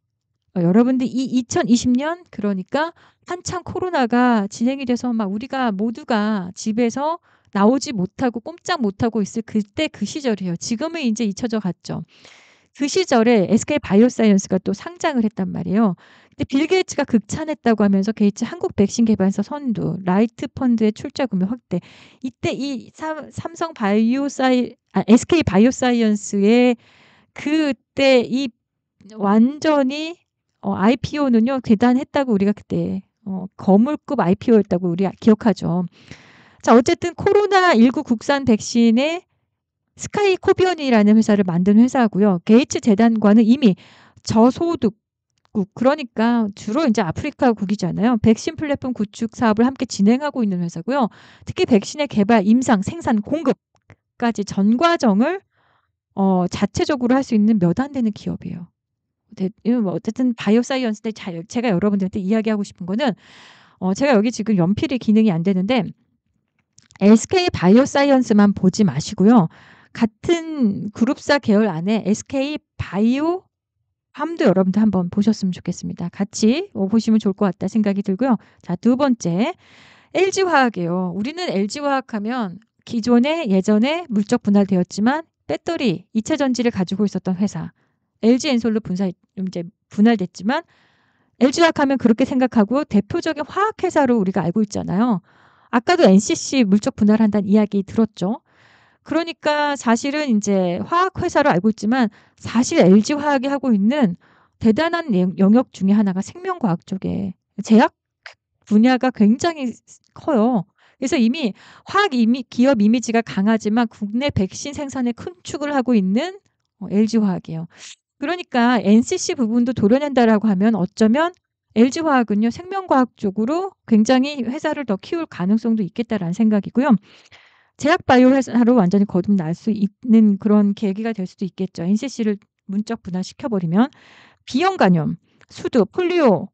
S1: 여러분들 이 2020년 그러니까 한참 코로나가 진행이 돼서 막 우리가 모두가 집에서 나오지 못하고 꼼짝 못하고 있을 그때 그 시절이에요. 지금은 이제 잊혀져 갔죠. 그 시절에 SK 바이오사이언스가 또 상장을 했단 말이에요. 근데 빌 게이츠가 극찬했다고 하면서 게이츠 한국 백신 개발에서 선두, 라이트 펀드의 출자 구매 확대. 이때 이 SK 바이오사이언스의 그때 이 완전히 IPO는요 대단했다고 우리가 그때 거물급 IPO였다고 우리 기억하죠. 자, 어쨌든 코로나19 국산 백신의 스카이코비언이라는 회사를 만든 회사고요. 게이츠 재단과는 이미 저소득국, 그러니까 주로 인제 아프리카국이잖아요. 백신 플랫폼 구축 사업을 함께 진행하고 있는 회사고요. 특히 백신의 개발, 임상, 생산, 공급까지 전 과정을 자체적으로 할 수 있는 몇 안 되는 기업이에요. 이건 뭐 어쨌든 바이오 사이언스인데 제가 여러분들한테 이야기하고 싶은 거는 제가 여기 지금 연필이 기능이 안 되는데 SK 바이오 사이언스만 보지 마시고요. 같은 그룹사 계열 안에 SK 바이오 함도 여러분들 한번 보셨으면 좋겠습니다. 같이 보시면 좋을 것 같다 생각이 들고요. 자, 두 번째 LG화학이에요. 우리는 LG화학하면 기존에 예전에 물적 분할되었지만 배터리, 이차 전지를 가지고 있었던 회사. LG엔솔로 이제 분할됐지만 LG화학하면 그렇게 생각하고 대표적인 화학회사로 우리가 알고 있잖아요. 아까도 NCC 물적 분할한다는 이야기 들었죠. 그러니까 사실은 인제 화학회사로 알고 있지만 사실 LG화학이 하고 있는 대단한 영역 중에 하나가 생명과학 쪽에 제약 분야가 굉장히 커요. 그래서 이미 기업 이미지가 강하지만 국내 백신 생산에 큰 축을 하고 있는 LG화학이에요. 그러니까 NCC 부분도 도려낸다라고 하면 어쩌면 LG화학은요, 생명과학 쪽으로 굉장히 회사를 더 키울 가능성도 있겠다라는 생각이고요. 제약 바이오 회사로 완전히 거듭날 수 있는 그런 계기가 될 수도 있겠죠. NCC를 문적 분할시켜 버리면. 비형 간염, 수두, 폴리오,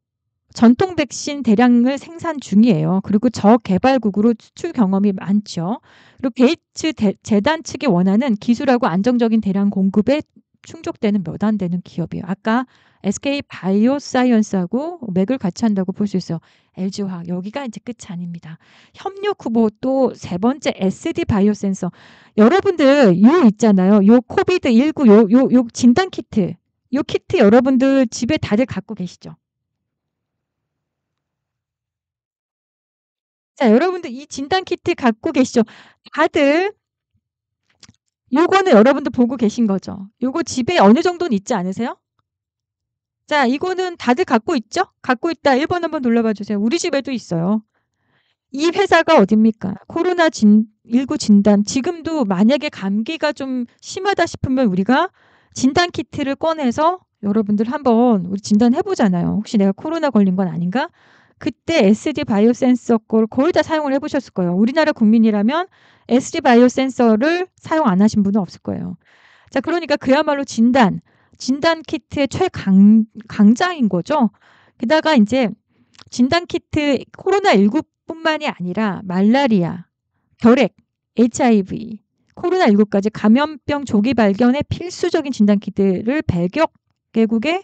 S1: 전통 백신 대량을 생산 중이에요. 그리고 저개발국으로 수출 경험이 많죠. 그리고 게이츠 재단 측이 원하는 기술하고 안정적인 대량 공급에 충족되는 몇 안 되는 기업이에요. 아까 SK 바이오 사이언스하고 맥을 같이 한다고 볼 수 있어요. LG화학 여기가 이제 끝이 아닙니다. 협력 후보 또 세 번째 SD 바이오 센서. 여러분들 요 있잖아요. 요 코비드19 요 진단 키트. 요 키트 여러분들 집에 다들 갖고 계시죠? 자, 여러분들 이 진단 키트 갖고 계시죠? 다들 요거는 여러분들 보고 계신 거죠? 요거 집에 어느 정도는 있지 않으세요? 자, 이거는 다들 갖고 있죠? 갖고 있다 1번 한번 눌러봐 주세요. 우리 집에도 있어요. 이 회사가 어딥니까? 코로나19 진단. 지금도 만약에 감기가 좀 심하다 싶으면 우리가 진단 키트를 꺼내서 여러분들 한번 우리 진단해 보잖아요. 혹시 내가 코로나 걸린 건 아닌가? 그때 SD 바이오 센서 걸 거의 다 사용을 해 보셨을 거예요. 우리나라 국민이라면 SD 바이오 센서를 사용 안 하신 분은 없을 거예요. 자, 그러니까 그야말로 진단 키트의 강자인 거죠. 게다가 인제 진단 키트 코로나19 뿐만이 아니라 말라리아, 결핵, HIV, 코로나19까지 감염병 조기 발견에 필수적인 진단 키트를 100여 개국에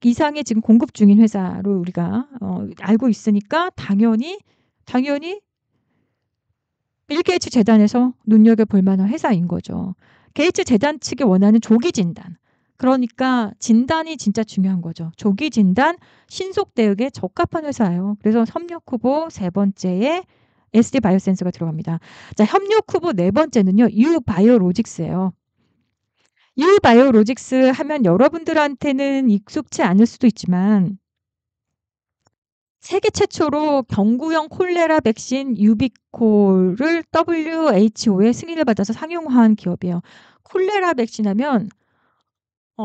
S1: 이상의 지금 공급 중인 회사로 우리가 알고 있으니까 당연히 빌 게이츠 재단에서 눈여겨볼 만한 회사인 거죠. 게이츠 재단 측이 원하는 조기 진단. 그러니까 진단이 진짜 중요한 거죠. 조기 진단, 신속 대응에 적합한 회사예요. 그래서 협력 후보 세 번째에 SD 바이오센스가 들어갑니다. 자, 협력 후보 네 번째는요. 유바이오로직스예요. 유바이오로직스 하면 여러분들한테는 익숙치 않을 수도 있지만 세계 최초로 경구용 콜레라 백신 유비콜을 WHO의 승인을 받아서 상용화한 기업이에요. 콜레라 백신 하면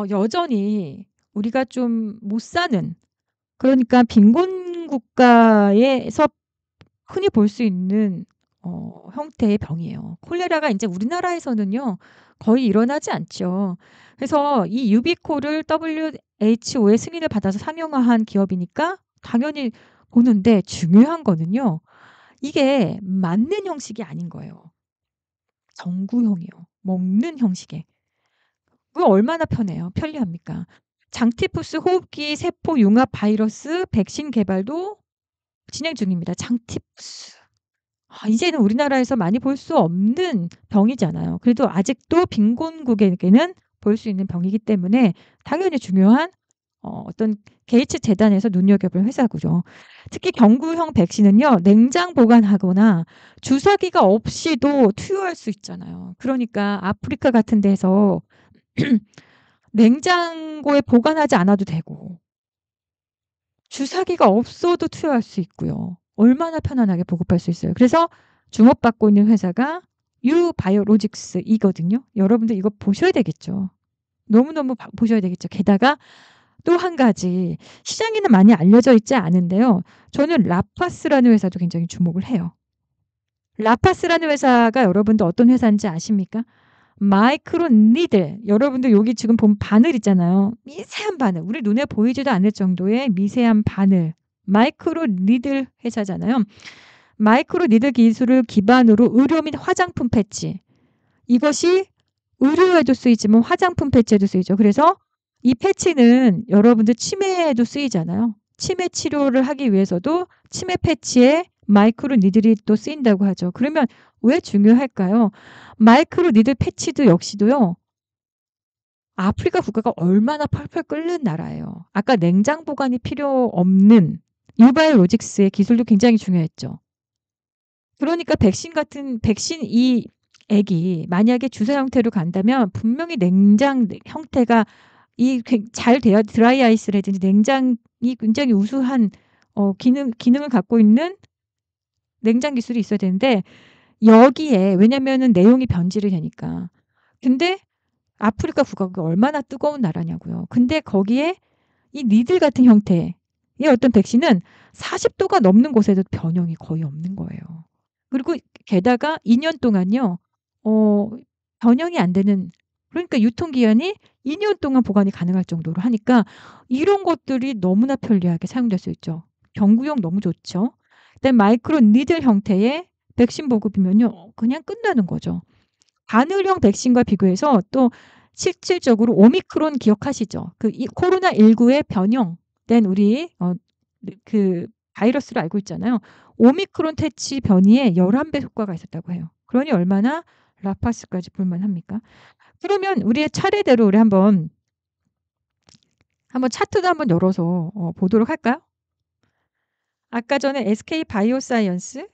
S1: 여전히 우리가 좀 못 사는, 그러니까 빈곤 국가에서 흔히 볼 수 있는 형태의 병이에요. 콜레라가 인제 우리나라에서는요 거의 일어나지 않죠. 그래서 이 유비콜을 WHO의 승인을 받아서 상용화한 기업이니까 당연히 보는데 중요한 거는요. 이게 맞는 형식이 아닌 거예요. 전구형이요. 먹는 형식의. 그거 얼마나 편리합니까? 장티푸스 호흡기 세포 융합 바이러스 백신 개발도 진행 중입니다. 장티푸스. 이제는 우리나라에서 많이 볼 수 없는 병이잖아요. 그래도 아직도 빈곤국에게는 볼 수 있는 병이기 때문에 당연히 중요한 어떤 게이츠 재단에서 눈여겨볼 회사고요. 특히 경구형 백신은요. 냉장 보관하거나 주사기가 없이도 투여할 수 있잖아요. 그러니까 아프리카 같은 데서 냉장고에 보관하지 않아도 되고 주사기가 없어도 투여할 수 있고요. 얼마나 편안하게 보급할 수 있어요. 그래서 주목받고 있는 회사가 유바이오로직스 이거든요. 여러분들 이거 보셔야 되겠죠. 너무너무 보셔야 되겠죠. 게다가 또 한 가지 시장에는 많이 알려져 있지 않은데요. 저는 라파스라는 회사도 굉장히 주목을 해요. 라파스라는 회사가 여러분들 어떤 회사인지 아십니까? 마이크로 니들. 여러분들 여기 지금 보면 바늘 있잖아요. 미세한 바늘. 우리 눈에 보이지도 않을 정도의 미세한 바늘. 마이크로 니들 회사잖아요. 마이크로 니들 기술을 기반으로 의료 및 화장품 패치. 이것이 의료에도 쓰이지만 화장품 패치에도 쓰이죠. 그래서 이 패치는 여러분들 치매에도 쓰이잖아요. 치매 치료를 하기 위해서도 치매 패치에 마이크로 니들이 또 쓰인다고 하죠. 그러면 왜 중요할까요? 마이크로 니들 패치도 역시도요. 아프리카 국가가 얼마나 펄펄 끓는 나라예요. 아까 냉장 보관이 필요 없는 유바이오로직스의 기술도 굉장히 중요했죠. 그러니까 백신 이 액이 만약에 주사 형태로 간다면 분명히 냉장 형태가 잘 되어 드라이 아이스라든지 냉장이 굉장히 우수한 기능을 갖고 있는 냉장 기술이 있어야 되는데 여기에 왜냐면은 내용이 변질이 되니까. 근데 아프리카 국가가 얼마나 뜨거운 나라냐고요. 근데 거기에 이 니들 같은 형태의 어떤 백신은 40도가 넘는 곳에도 변형이 거의 없는 거예요. 그리고 게다가 2년 동안요. 어 변형이 안 되는 그러니까 유통기한이 2년 동안 보관이 가능할 정도로 하니까 이런 것들이 너무나 편리하게 사용될 수 있죠. 경구용 너무 좋죠. 그다음에 마이크로 니들 형태의 백신 보급이면요. 그냥 끝나는 거죠. 바늘형 백신과 비교해서 또 실질적으로 오미크론 기억하시죠? 이 코로나19의 변형된 우리 그 바이러스를 알고 있잖아요. 오미크론 퇴치 변이에 11배 효과가 있었다고 해요. 그러니 얼마나 라파스까지 볼만합니까? 그러면 우리의 차례대로 우리 한번 차트도 한번 열어서 보도록 할까요? 아까 전에 SK 바이오사이언스,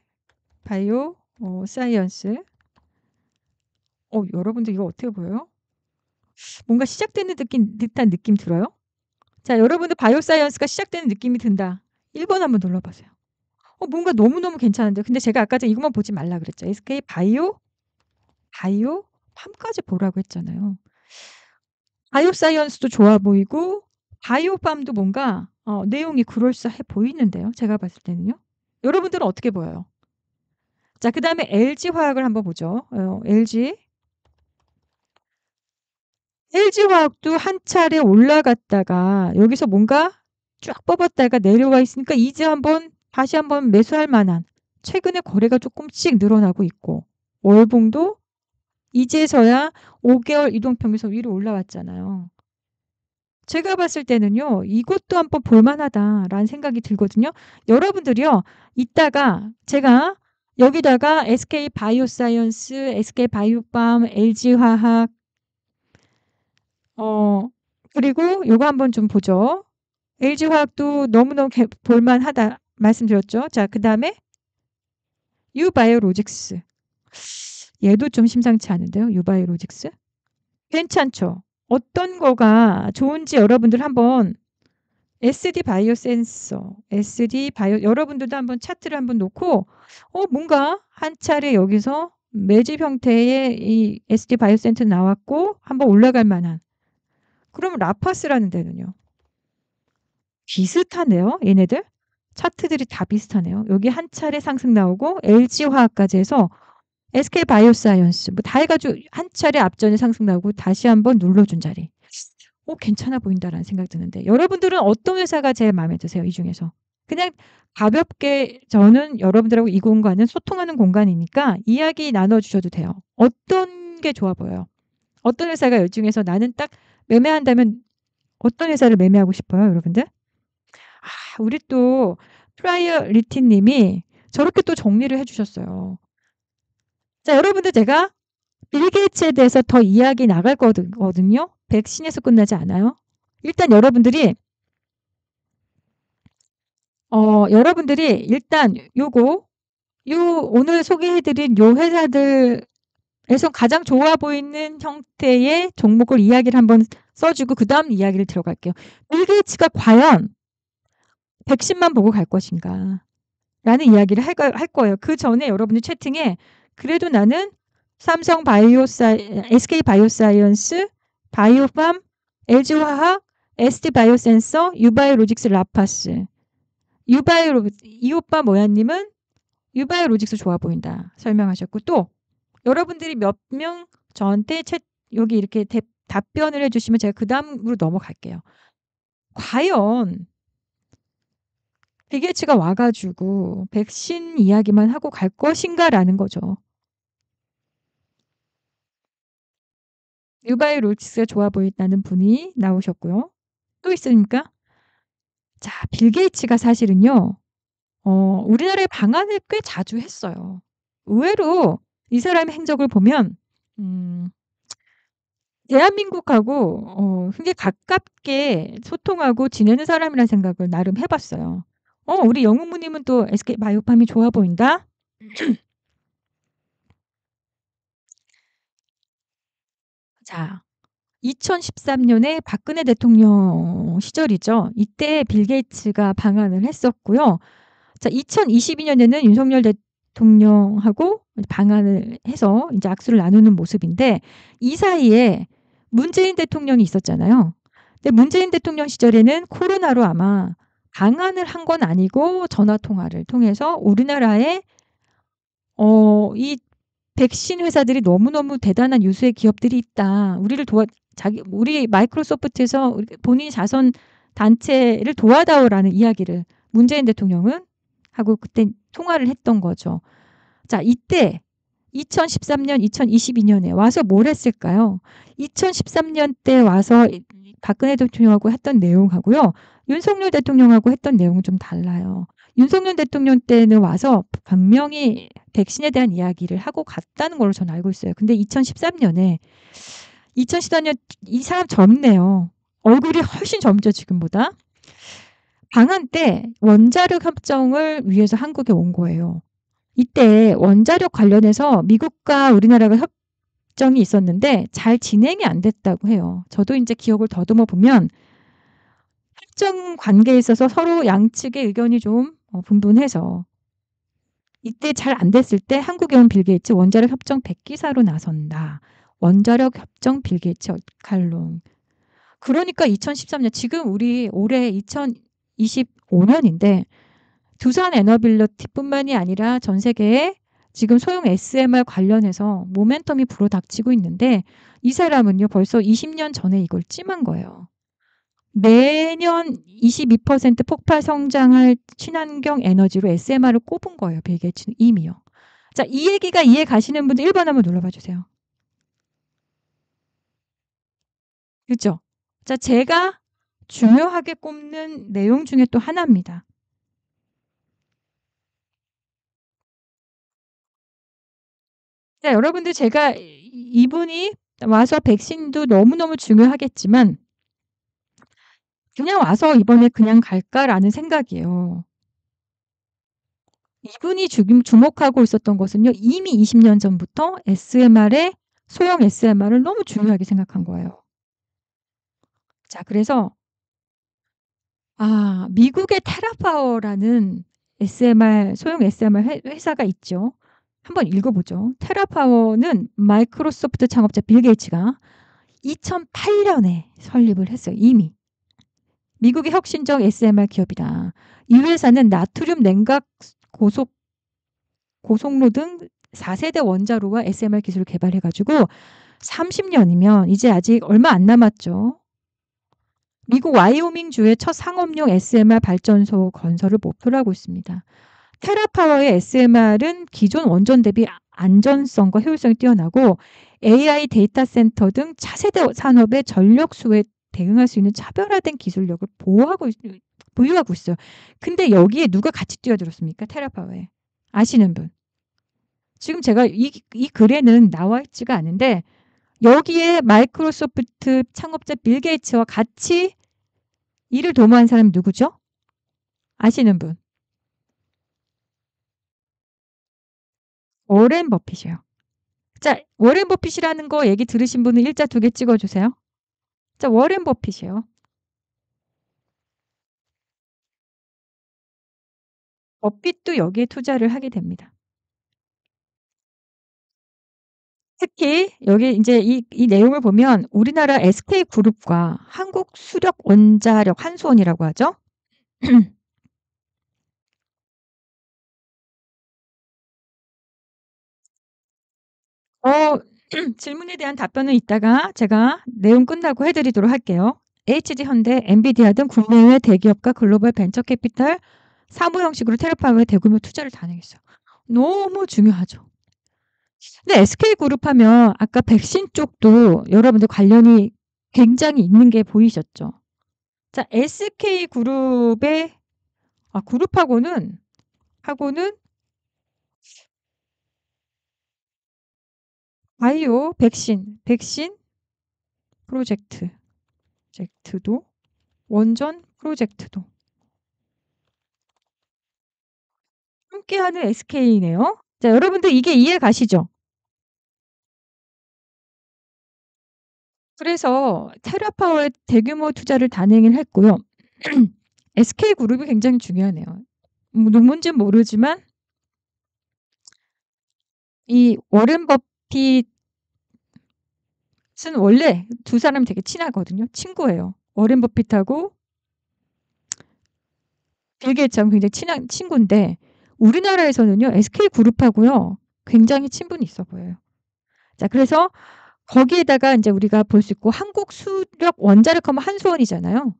S1: 사이언스. 여러분들 이거 어떻게 보여요? 뭔가 시작되는 듯한 느낌 들어요? 자, 여러분들 바이오사이언스가 시작되는 느낌이 든다. 1번 한번 눌러보세요. 뭔가 너무너무 괜찮은데. 근데 제가 아까 전에 이것만 보지 말라 그랬죠. SK 바이오팜까지 보라고 했잖아요. 바이오사이언스도 좋아 보이고 바이오팜도 뭔가 내용이 그럴싸해 보이는데요. 제가 봤을 때는요. 여러분들은 어떻게 보여요? 자, 그다음에 LG화학을 한번 보죠. LG화학도 한 차례 올라갔다가 여기서 뭔가 쫙 뽑았다가 내려와 있으니까 이제 다시 한번 매수할 만한 최근에 거래가 조금씩 늘어나고 있고 월봉도 이제서야 5개월 이동평균선 위로 올라왔잖아요. 제가 봤을 때는요. 이것도 한번 볼만하다라는 생각이 들거든요. 여러분들이요. 이따가 제가 여기다가 SK바이오사이언스, SK바이오팜, LG화학 그리고 요거 한번 좀 보죠. LG화학도 너무너무 볼만하다 말씀드렸죠. 자, 그다음에 유바이오로직스. 얘도 좀 심상치 않은데요. 유바이오로직스. 괜찮죠. 어떤 거가 좋은지 여러분들 한번 SD 바이오 여러분들도 한번 차트를 한번 놓고 뭔가 한 차례 여기서 매집 형태의 이 SD 바이오센터 나왔고 한번 올라갈 만한. 그럼 라파스라는 데는요. 비슷하네요. 얘네들. 차트들이 다 비슷하네요. 여기 한 차례 상승 나오고 LG화학까지 해서 SK바이오사이언스 다 해가지고 한 차례 앞전에 상승 나오고 다시 한번 눌러준 자리. 괜찮아 보인다라는 생각이 드는데 여러분들은 어떤 회사가 제일 마음에 드세요? 이 중에서. 그냥 가볍게 저는 여러분들하고 이 공간은 소통하는 공간이니까 이야기 나눠주셔도 돼요. 어떤 게 좋아 보여요? 어떤 회사가 이 중에서 나는 딱 매매한다면 어떤 회사를 매매하고 싶어요? 여러분들? 우리 또 프라이어리티 님이 저렇게 또 정리를 해주셨어요. 자, 여러분들 제가 빌 게이츠에 대해서 더 이야기 나갈 거거든요. 백신에서 끝나지 않아요. 일단 여러분들이 일단 오늘 소개해드린 요 회사들에서 가장 좋아 보이는 형태의 종목을 이야기를 한번 써주고 그 다음 이야기를 들어갈게요. 빌 게이츠가 과연 백신만 보고 갈 것인가 라는 이야기를 할 거예요. 그 전에 여러분들 채팅에 그래도 나는 삼성 SK 바이오사이언스, 바이오팜, LG화학, ST바이오센서, 유바이오로직스, 라파스. 유바이오 이 오빠 뭐야 님은 유바이오로직스 좋아 보인다 설명하셨고 또 여러분들이 몇 명 저한테 여기 이렇게 답변을 해주시면 제가 그 다음으로 넘어갈게요. 과연 빌 게이츠가 와가지고 백신 이야기만 하고 갈 것인가라는 거죠. 유바이오로직스가 좋아 보인다는 분이 나오셨고요. 또 있습니까? 자, 빌 게이츠가 사실은요. 우리나라에 방한을 꽤 자주 했어요. 의외로 이 사람의 행적을 보면 음 대한민국하고 굉장히 가깝게 소통하고 지내는 사람이라는 생각을 나름 해 봤어요. 우리 영웅무 님은 또 SK 바이오팜이 좋아 보인다. 자, 2013 년에 박근혜 대통령 시절이죠. 이때 빌 게이츠가 방한을 했었고요. 자, 2022 년에는 윤석열 대통령하고 방한을 해서 인제 악수를 나누는 모습인데 이 사이에 문재인 대통령이 있었잖아요. 근데 문재인 대통령 시절에는 코로나로 아마 방한을 한 건 아니고 전화 통화를 통해서 우리나라에 이 백신 회사들이 너무너무 대단한 유수의 기업들이 있다. 우리를 우리 마이크로소프트에서 본인 자선 단체를 도와다오라는 이야기를 문재인 대통령은 하고 그때 통화를 했던 거죠. 자, 이때 2013년, 2022년에 와서 뭘 했을까요? 2013년 때 와서 박근혜 대통령하고 했던 내용하고요. 윤석열 대통령하고 했던 내용은 좀 달라요. 윤석열 대통령 때는 와서 분명히 백신에 대한 이야기를 하고 갔다는 걸로 저는 알고 있어요. 근데 2013년에 2013년 이 사람 젊네요. 얼굴이 훨씬 젊죠, 지금보다. 방한 때 원자력 협정을 위해서 한국에 온 거예요. 이때 원자력 관련해서 미국과 우리나라가 협정이 있었는데 잘 진행이 안 됐다고 해요. 저도 이제 기억을 더듬어 보면 협정 관계에 있어서 서로 양측의 의견이 좀 분분해서 이때 잘 안 됐을 때 한국에 온 빌 게이츠 원자력 협정 백기사로 나선다. 원자력 협정 빌 게이츠 칼럼. 그러니까 2013년 지금 우리 올해 2025년인데 두산 에너빌리티뿐만이 아니라 전 세계에 지금 소형 SMR 관련해서 모멘텀이 불어닥치고 있는데 이 사람은요 벌써 20년 전에 이걸 찜한 거예요. 매년 22% 폭발 성장할 친환경 에너지로 SMR을 꼽은 거예요. 빌 게이츠는 이미요. 자, 이 얘기가 이해 가시는 분들 1번 한번 눌러봐 주세요. 그렇죠? 자, 제가 중요하게 꼽는 내용 중에 또 하나입니다. 자, 여러분들 제가 이분이 와서 백신도 너무너무 중요하겠지만 그냥 와서 이번에 그냥 갈까라는 생각이에요. 이분이 지금 주목하고 있었던 것은요. 이미 20년 전부터 소형 SMR을 너무 중요하게 생각한 거예요. 자, 그래서 미국의 테라파워라는 소형 SMR 회사가 있죠. 한번 읽어보죠. 테라파워는 마이크로소프트 창업자 빌 게이츠가 2008년에 설립을 했어요. 이미. 미국의 혁신적 SMR 기업이다. 이 회사는 나트륨 냉각 고속로 등 4세대 원자로와 SMR 기술을 개발해가지고 30년이면 이제 아직 얼마 안 남았죠. 미국 와이오밍주의 첫 상업용 SMR 발전소 건설을 목표로 하고 있습니다. 테라파워의 SMR은 기존 원전 대비 안전성과 효율성이 뛰어나고 AI 데이터 센터 등 차세대 산업의 전력 수요에 대응할 수 있는 차별화된 기술력을 보유하고 있어요. 근데 여기에 누가 같이 뛰어들었습니까? 테라파워에. 아시는 분. 지금 제가 이 글에는 나와 있지가 않은데 여기에 마이크로소프트 창업자 빌 게이츠와 같이 이를 도모한 사람이 누구죠? 아시는 분. 워렌 버핏이에요. 자, 워렌 버핏이라는 거 얘기 들으신 분은 일자 2개 찍어주세요. 자, 워렌 버핏이에요. 버핏도 여기에 투자를 하게 됩니다. 특히 여기 인제 이 내용을 보면 우리나라 SK그룹과 한국수력원자력 한수원이라고 하죠. 어 질문에 대한 답변은 이따가 제가 내용 끝나고 해 드리도록 할게요. HD현대, 엔비디아 등 국내외 대기업과 글로벌 벤처 캐피탈 사모 형식으로 테라파워에 대규모 투자를 단행했어요. 너무 중요하죠. 근데 SK그룹 하면 아까 백신 쪽도 여러분들 관련이 굉장히 있는 게 보이셨죠? 자, SK그룹의 그룹하고는 하고는 바이오 백신 프로젝트도 원전 프로젝트도 함께하는 SK네요. 자, 여러분들 이게 이해 가시죠? 그래서 테라파워에 대규모 투자를 단행을 했고요. SK그룹이 굉장히 중요하네요. 누군진 모르지만 이 워렌 버핏은 원래 두 사람이 되게 친하거든요. 친구예요. 워렌 버핏하고 빌 게이츠하고 굉장히 친한 친군데 우리나라에서는요. SK그룹하고요. 굉장히 친분이 있어 보여요. 자, 그래서 거기에다가 인제 우리가 볼 수 있고 한국수력 원자력 하면 한수원이잖아요.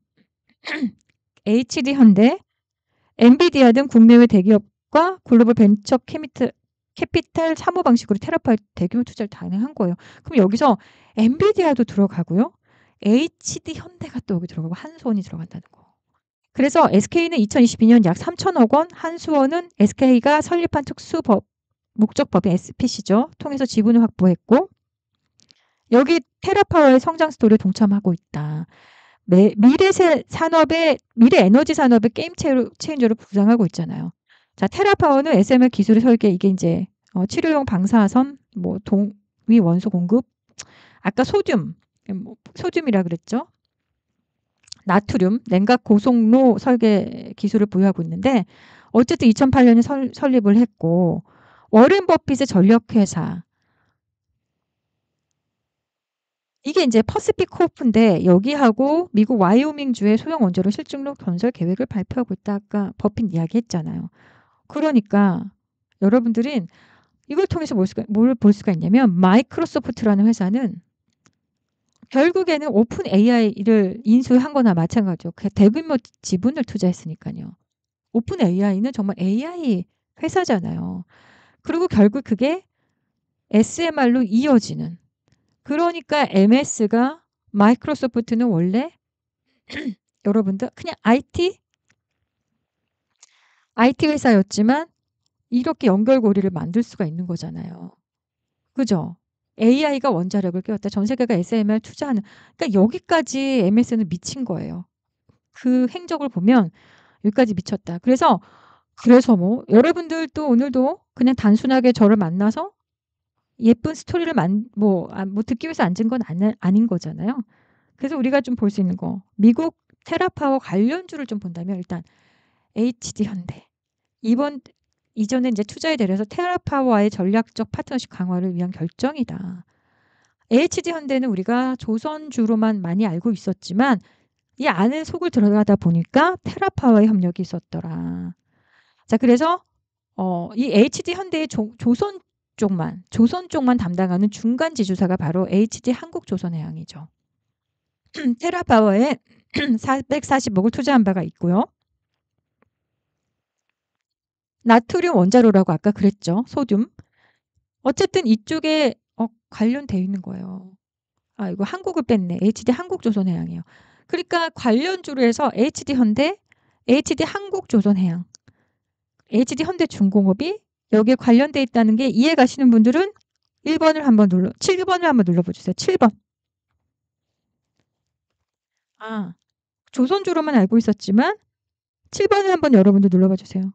S1: HD현대, 엔비디아 등 국내외 대기업과 글로벌 벤처 캐피탈 사모 방식으로 테라파에 대규모 투자를 단행한 거예요. 그럼 여기서 엔비디아도 들어가고요. HD현대가 또 여기 들어가고 한수원이 들어간다는 거. 그래서 SK는 2022년 약 3천억 원, 한수원은 SK가 설립한 목적법인 SPC죠. 통해서 지분을 확보했고 여기 테라파워의 성장 스토리에 동참하고 있다. 미래 에너지 산업의 게임 체인저로 부상하고 있잖아요. 자, 테라파워는 SMR 기술의 설계 이게 이제 치료용 방사선, 뭐 동위 원소 공급, 아까 소듐이라 그랬죠. 나트륨, 냉각 고속로 설계 기술을 보유하고 있는데 어쨌든 2008년에 설립을 했고 워렌 버핏의 전력회사 이게 이제 퍼시픽 코프인데 여기하고 미국 와이오밍주의 소형 원자로 실증로 건설 계획을 발표하고 있다. 아까 버핏 이야기했잖아요. 그러니까 여러분들은 이걸 통해서 뭘 볼 수가 있냐면 마이크로소프트라는 회사는 결국에는 오픈 AI를 인수한 거나 마찬가지죠. 그 대규모 지분을 투자했으니까요. 오픈 AI는 정말 AI 회사잖아요. 그리고 결국 그게 SMR로 이어지는. 그러니까 MS가 마이크로소프트는 원래 여러분들 그냥 IT 회사였지만 이렇게 연결고리를 만들 수가 있는 거잖아요. 그죠? AI가 원자력을 깨웠다. 전 세계가 SMR 투자하는. 그러니까 여기까지 MS는 미친 거예요. 그 행적을 보면 여기까지 미쳤다. 그래서 뭐 여러분들도 오늘도 그냥 단순하게 저를 만나서 예쁜 스토리를 뭐 듣기 위해서 앉은 건 아닌 거잖아요. 그래서 우리가 좀 볼 수 있는 거. 미국 테라파워 관련주를 좀 본다면 일단 HD현대. 이전에 이제 투자에 대해서 테라파워와의 전략적 파트너십 강화를 위한 결정이다. HD현대는 우리가 조선주로만 많이 알고 있었지만 이 안에 속을 들어가다 보니까 테라파워의 협력이 있었더라. 자, 그래서 이 HD현대의 조선 쪽만 담당하는 중간 지주사가 바로 HD 한국조선해양이죠. 테라파워에 440억을 투자한 바가 있고요. 나트륨 원자로라고 아까 그랬죠. 소듐. 어쨌든 이쪽에 관련되어 있는 거예요. 이거 한국을 뺐네. HD 한국조선해양이에요. 그러니까 관련주로 해서 HD현대, HD한국조선해양, HD현대중공업이 여기에 관련돼 있다는 게 이해 가시는 분들은 7번을 한번 눌러보세요. 7번. 조선주로만 알고 있었지만 7번을 한번 여러분들 눌러봐 주세요.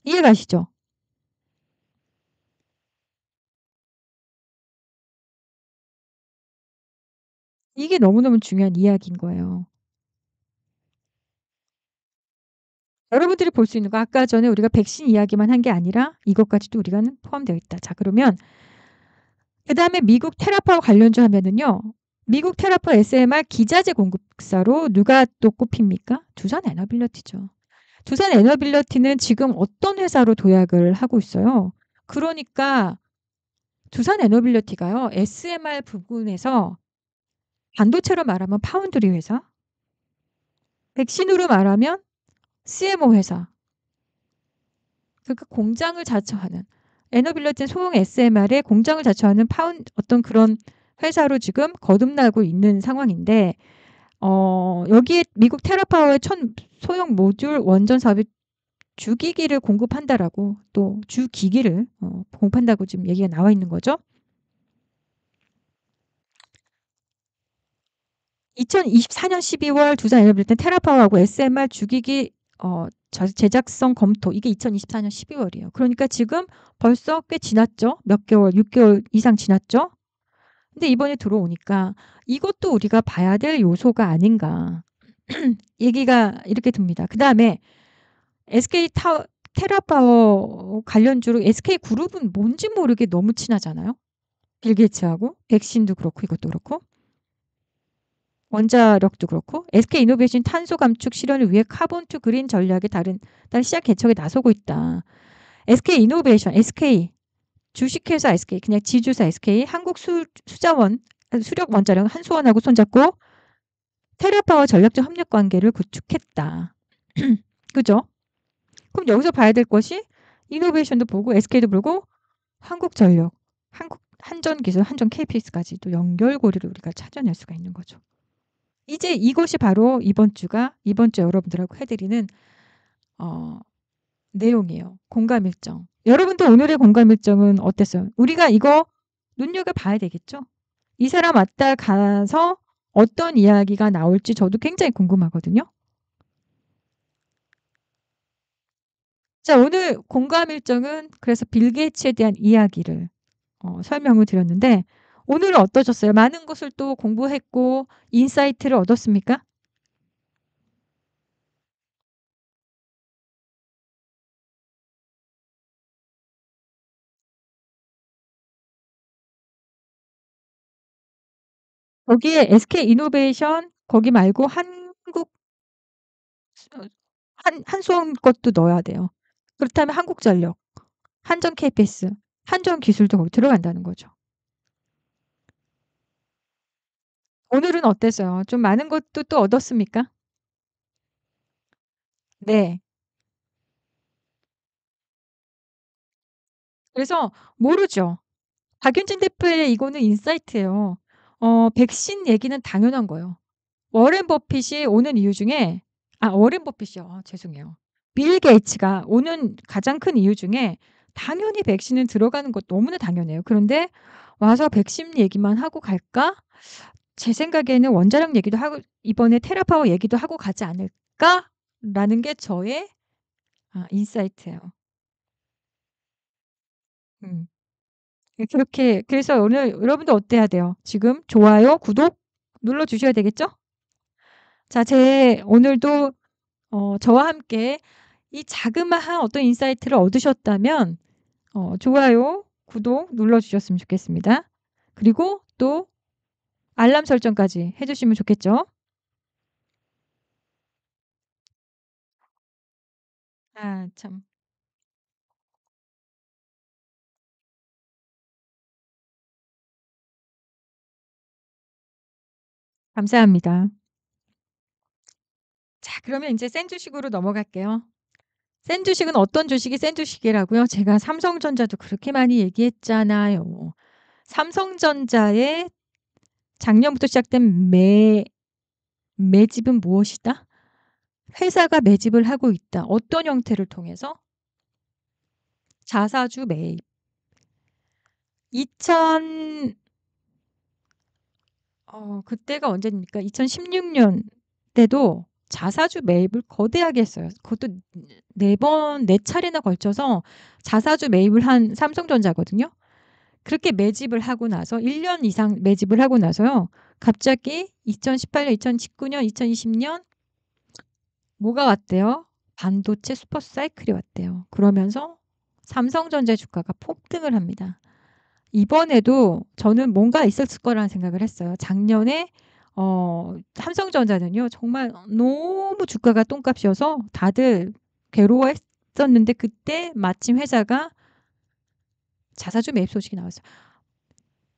S1: 이해 가시죠? 이게 너무너무 중요한 이야기인 거예요. 여러분들이 볼 수 있는 거 아까 전에 우리가 백신 이야기만 한 게 아니라 이것까지도 우리가는 포함되어 있다. 자, 그러면 그다음에 미국 테라파워 관련주 하면은요. 미국 테라파워 SMR 기자재 공급사로 누가 또 꼽힙니까? 두산 에너빌리티죠. 두산 에너빌리티는 지금 어떤 회사로 도약을 하고 있어요? 그러니까 두산 에너빌리티가요. SMR 부분에서 반도체로 말하면 파운드리 회사, 백신으로 말하면 CMO 회사, 그러니까 공장을 자처하는 에너빌리티는 소형 SMR의 공장을 자처하는 어떤 그런 회사로 지금 거듭나고 있는 상황인데 여기에 미국 테라파워의 소형 모듈 원전 사업에 주기기를 공급한다라고 또 주기기를 공급한다고 지금 얘기가 나와 있는 거죠. 2024년 12월 두산 에너빌리티 테라파워하고 SMR 주기기 제작성 검토 이게 2024년 12월이에요. 그러니까 지금 벌써 꽤 지났죠. 몇 개월, 6개월 이상 지났죠. 근데 이번에 들어오니까 이것도 우리가 봐야 될 요소가 아닌가 얘기가 이렇게 듭니다. 그 다음에 SK 테라파워 관련주로 SK 그룹은 뭔지 모르게 너무 친하잖아요. 빌 게이츠하고 백신도 그렇고 이것도 그렇고 원자력도 그렇고 SK 이노베이션 탄소 감축 실현을 위해 카본 투 그린 전략의 다른 시장 개척에 나서고 있다. SK 이노베이션, SK 주식회사 SK 그냥 지주사 SK 한국 수자원 수력 원자력 한수원하고 손잡고 테라파워 전략적 협력 관계를 구축했다. 그죠? 그럼 여기서 봐야 될 것이 이노베이션도 보고 SK도 보고 한국전력, 한국 한전기술, 한전 KPS까지 또 연결고리를 우리가 찾아낼 수가 있는 거죠. 이제 이것이 바로 이번 주 여러분들하고 해드리는 내용이에요. 공감 일정. 여러분도 오늘의 공감 일정은 어땠어요? 우리가 이거 눈여겨봐야 되겠죠? 이 사람 왔다 가서 어떤 이야기가 나올지 저도 굉장히 궁금하거든요. 자, 오늘 공감 일정은 그래서 빌 게이츠에 대한 이야기를 설명을 드렸는데 오늘은 어떠셨어요? 많은 것을 또 공부했고 인사이트를 얻었습니까? 거기에 SK 이노베이션 거기 말고 어, 한수원 것도 넣어야 돼요. 그렇다면 한국전력, 한전 KPS, 한전 기술도 거기 들어간다는 거죠. 오늘은 어땠어요? 좀 많은 것도 또 얻었습니까? 네. 그래서 모르죠. 박윤진 대표의 이거는 인사이트예요. 백신 얘기는 당연한 거예요. 워렌 버핏이 오는 이유 중에 워렌 버핏이요. 죄송해요. 빌 게이츠가 오는 가장 큰 이유 중에 당연히 백신은 들어가는 것 너무나 당연해요. 그런데 와서 백신 얘기만 하고 갈까? 제 생각에는 원자력 얘기도 하고 이번에 테라파워 얘기도 하고 가지 않을까라는 게 저의 인사이트예요. 음. 그렇게 그래서 오늘 여러분도 어때야 돼요? 지금 좋아요, 구독 눌러 주셔야 되겠죠? 자, 오늘도 저와 함께 이 자그마한 어떤 인사이트를 얻으셨다면 좋아요, 구독 눌러주셨으면 좋겠습니다. 그리고 또 알람 설정까지 해주시면 좋겠죠? 참. 감사합니다. 자, 그러면 이제 센 주식으로 넘어갈게요. 센 주식은 어떤 주식이 센 주식이라고요? 제가 삼성전자도 그렇게 많이 얘기했잖아요. 삼성전자의 작년부터 시작된 매집은 무엇이다? 회사가 매집을 하고 있다. 어떤 형태를 통해서? 자사주 매입. 2000 그때가 언제입니까? 2016년 때도 자사주 매입을 거대하게 했어요. 그것도 네 차례나 걸쳐서 자사주 매입을 한 삼성전자거든요. 그렇게 매집을 하고 나서 1년 이상 매집을 하고 나서요. 갑자기 2018년, 2019년, 2020년 뭐가 왔대요? 반도체 슈퍼 사이클이 왔대요. 그러면서 삼성전자 주가가 폭등을 합니다. 이번에도 저는 뭔가 있었을 거라는 생각을 했어요. 작년에 삼성전자는요. 정말 너무 주가가 똥값이어서 다들 괴로워했었는데 그때 마침 회사가 자사주 매입 소식이 나왔어요.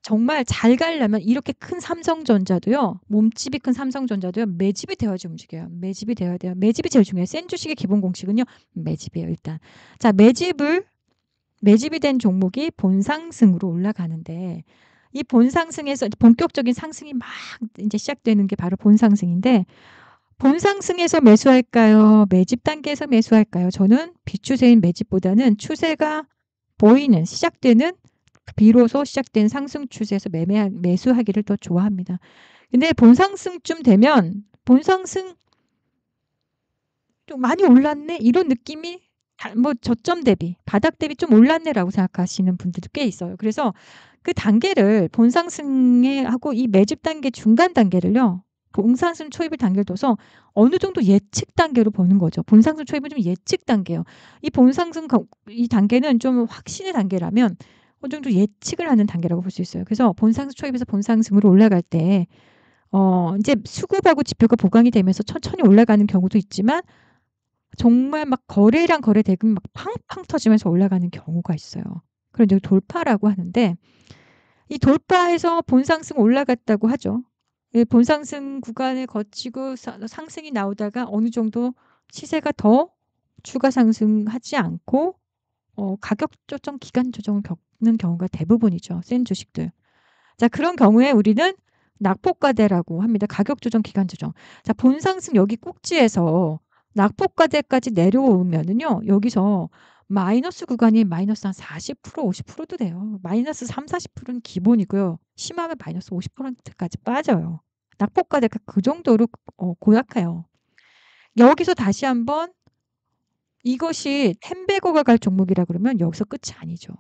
S1: 정말 잘 가려면 이렇게 큰 삼성전자도요. 몸집이 큰 삼성전자도요. 매집이 되어야지 움직여요. 매집이 되어야 돼요. 매집이 제일 중요해요. 센 주식의 기본 공식은요. 매집이에요. 일단. 자, 매집이 된 종목이 본상승으로 올라가는데 이 본상승에서 본격적인 상승이 막 이제 시작되는 게 바로 본상승인데 본상승에서 매수할까요? 매집 단계에서 매수할까요? 저는 비추세인 매집보다는 추세가 보이는 시작되는 비로소 시작된 상승 추세에서 매수하기를 더 좋아합니다. 근데 본상승쯤 되면 본상승 좀 많이 올랐네 이런 느낌이 뭐 저점 대비 바닥 대비 좀 올랐네라고 생각하시는 분들도 꽤 있어요. 그래서 그 단계를 본상승에 하고 이 매집 단계 중간 단계를요. 본상승 초입을 단계를 둬서 어느 정도 예측 단계로 보는 거죠. 본상승 초입은 좀 예측 단계예요. 이 본상승 이 단계는 좀 확신의 단계라면 어느 정도 예측을 하는 단계라고 볼 수 있어요. 그래서 본상승 초입에서 본상승으로 올라갈 때 이제 수급하고 지표가 보강이 되면서 천천히 올라가는 경우도 있지만 정말 막 거래량 거래 대금이 막 팡팡 터지면서 올라가는 경우가 있어요. 그걸 이제 돌파라고 하는데 이 돌파해서 본상승 올라갔다고 하죠. 예, 본상승 구간을 거치고 상승이 나오다가 어느 정도 시세가 더 추가 상승하지 않고 가격 조정, 기간 조정을 겪는 경우가 대부분이죠. 센 주식들. 자, 그런 경우에 우리는 낙폭과대라고 합니다. 가격 조정, 기간 조정. 자, 본상승 여기 꼭지에서 낙폭과대까지 내려오면은요. 여기서 마이너스 구간이 마이너스 한 40%, 50%도 돼요. 마이너스 3, 40%는 기본이고요. 심하면 마이너스 50%까지 빠져요. 낙폭과대가 그 정도로 고약해요. 여기서 다시 한번 이것이 텐베거가 갈 종목이라 그러면 여기서 끝이 아니죠.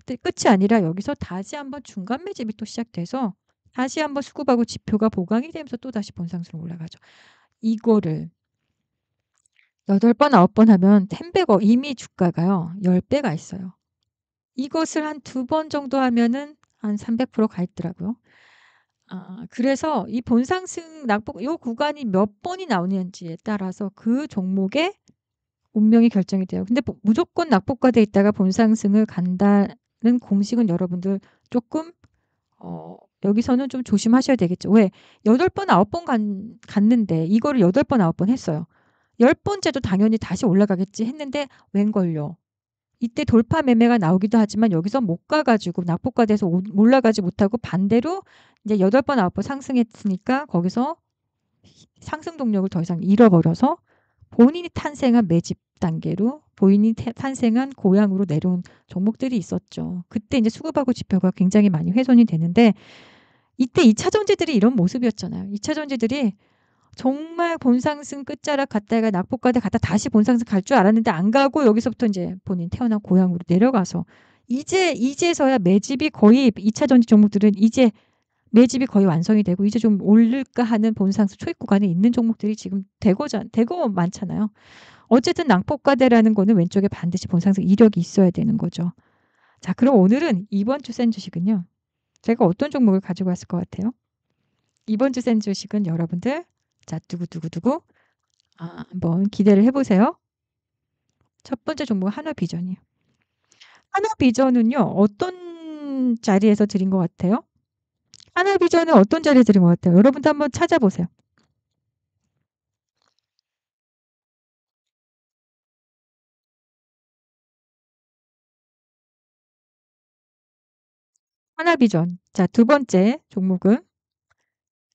S1: 끝이 아니라 여기서 다시 한번 중간 매집이 또 시작돼서 다시 한번 수급하고 지표가 보강이 되면서 또다시 본상승으로 올라가죠. 이거를 8번, 9번 하면 텐베거 이미 주가가요. 10배가 있어요. 이것을 한 2번 정도 하면은 한 300%가 있더라고요. 그래서 이 본상승 낙폭 요 구간이 몇 번이 나오는지에 따라서 그 종목의 운명이 결정이 돼요. 근데 무조건 낙폭과대에 있다가 본상승을 간다는 공식은 여러분들 조금 여기서는 좀 조심하셔야 되겠죠. 왜? 8번, 9번 갔는데 이거를 8번, 9번 했어요. 10번째도 당연히 다시 올라가겠지 했는데 웬걸요. 이때 돌파 매매가 나오기도 하지만 여기서 못 가가지고 낙폭과대에서 올라가지 못하고 반대로 이제 8번, 9번 상승했으니까 거기서 상승 동력을 더 이상 잃어버려서 본인이 탄생한 매집 단계로 본인이 탄생한 고향으로 내려온 종목들이 있었죠. 그때 이제 수급하고 지표가 굉장히 많이 훼손이 되는데 이때 2차 전지들이 이런 모습이었잖아요. 2차 전지들이 정말 본상승 끝자락 갔다가 낙폭과대 갔다 다시 본상승 갈 줄 알았는데 안 가고 여기서부터 이제 본인 태어난 고향으로 내려가서 이제서야 매집이 거의 2차 전지 종목들은 이제 매집이 거의 완성이 되고 이제 좀 오를까 하는 본상승 초입 구간에 있는 종목들이 지금 되고 많잖아요. 어쨌든 낙폭과대라는 거는 왼쪽에 반드시 본상승 이력이 있어야 되는 거죠. 자, 그럼 오늘은 이번 주 센 주식은요. 제가 어떤 종목을 가지고 왔을 것 같아요? 이번 주 센 주식은 여러분들 자 두구두구두구 한번 기대를 해보세요. 첫 번째 종목은 하나비전이에요. 하나비전은요. 어떤 자리에서 드린 것 같아요? 하나비전은 어떤 자리에 드린 것 같아요? 여러분도 한번 찾아보세요. 하나비전. 자, 두 번째 종목은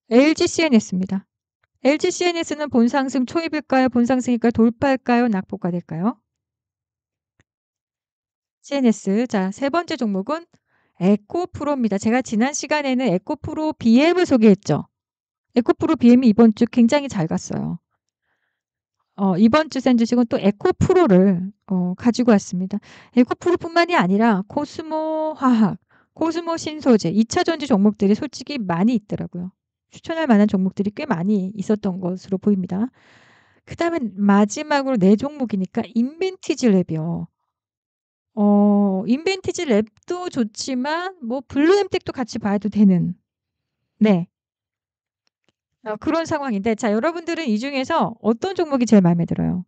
S1: LGCNS입니다. LGCNS는 본상승 초입일까요? 본상승일까요? 돌파일까요? 낙폭과대일까요? CNS. 자, 세 번째 종목은 에코프로입니다. 제가 지난 시간에는 에코프로 BM을 소개했죠. 에코프로 BM이 이번 주 굉장히 잘 갔어요. 이번 주 센 주식은 또 에코프로를 가지고 왔습니다. 에코프로뿐만이 아니라 코스모 화학, 코스모 신소재, 2차 전지 종목들이 솔직히 많이 있더라고요. 추천할 만한 종목들이 꽤 많이 있었던 것으로 보입니다. 그 다음에 마지막으로 네 종목이니까 인벤티지 랩이요. 인벤티지 랩도 좋지만 뭐 블루엠텍도 같이 봐도 되는 네. 그런 상황인데 자 여러분들은 이 중에서 어떤 종목이 제일 마음에 들어요?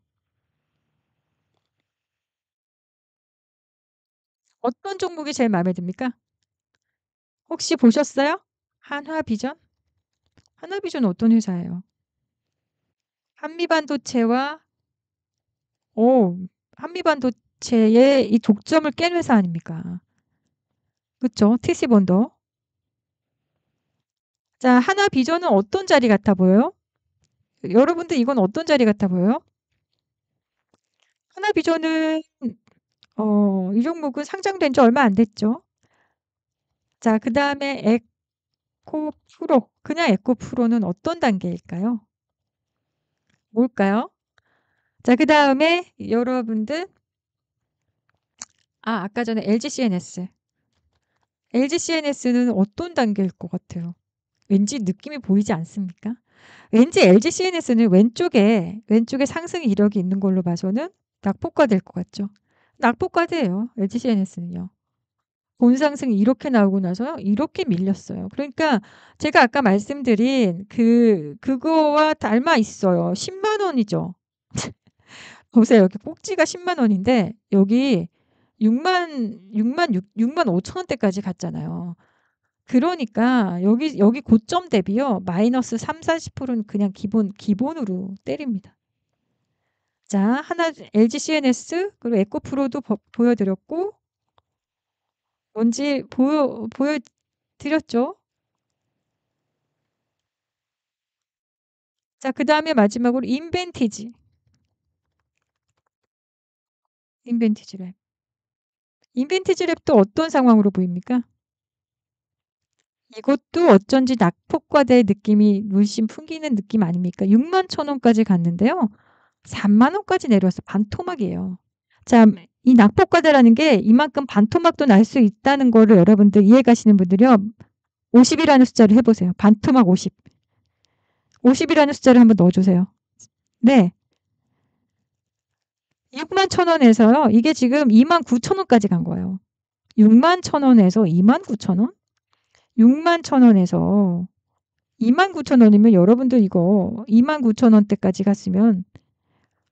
S1: 어떤 종목이 제일 마음에 듭니까? 혹시 보셨어요? 한화비전? 한화비전은 어떤 회사예요? 한미반도체와 오 한미반도체의 이 독점을 깬 회사 아닙니까? 그쵸? TC본도. 자 한화비전은 어떤 자리 같아 보여요? 여러분들 이건 어떤 자리 같아 보여요? 하나비전은 이 종목은 상장된 지 얼마 안 됐죠. 자, 그다음에 에코프로. 그냥 에코프로는 어떤 단계일까요? 뭘까요? 자, 그다음에 여러분들 아까 전에 LGCNS. LGCNS는 어떤 단계일 것 같아요? 왠지 느낌이 보이지 않습니까? 왠지 LGCNS는 왼쪽에 상승 이력이 있는 걸로 봐서는 낙폭과대일 것 같죠. 낙폭과대예요. LGCNS는요. 본상승이 이렇게 나오고 나서 이렇게 밀렸어요. 그러니까 제가 아까 말씀드린 그거와 닮아 있어요. 10만 원이죠. 보세요. 여기 꼭지가 10만 원인데 여기 6만 5천 원대까지 갔잖아요. 그러니까 여기 고점 대비요. 마이너스 3, 40%는 그냥 기본으로 때립니다. 자, 하나 LG CNS 그리고 에코프로도 보여드렸고 뭔지 보여드렸죠. 자, 그 다음에 마지막으로 인벤티지. 인벤티지 랩. 인벤티지 랩도 어떤 상황으로 보입니까? 이것도 어쩐지 낙폭과대 느낌이 물씬 풍기는 느낌 아닙니까? 6만 천 원까지 갔는데요. 3만 원까지 내려와서 반토막이에요. 자, 이 낙폭과대라는 게 이만큼 반토막도 날 수 있다는 거를 여러분들 이해 가시는 분들이요. 50이라는 숫자를 해보세요. 반토막 50. 50이라는 숫자를 한번 넣어주세요. 네. 6만 천 원에서요. 이게 지금 2만 9천 원까지 간 거예요. 6만 천 원에서 2만 9천 원? 6만 천 원에서 2만 9천 원이면 여러분들 이거 2만 9천 원대까지 갔으면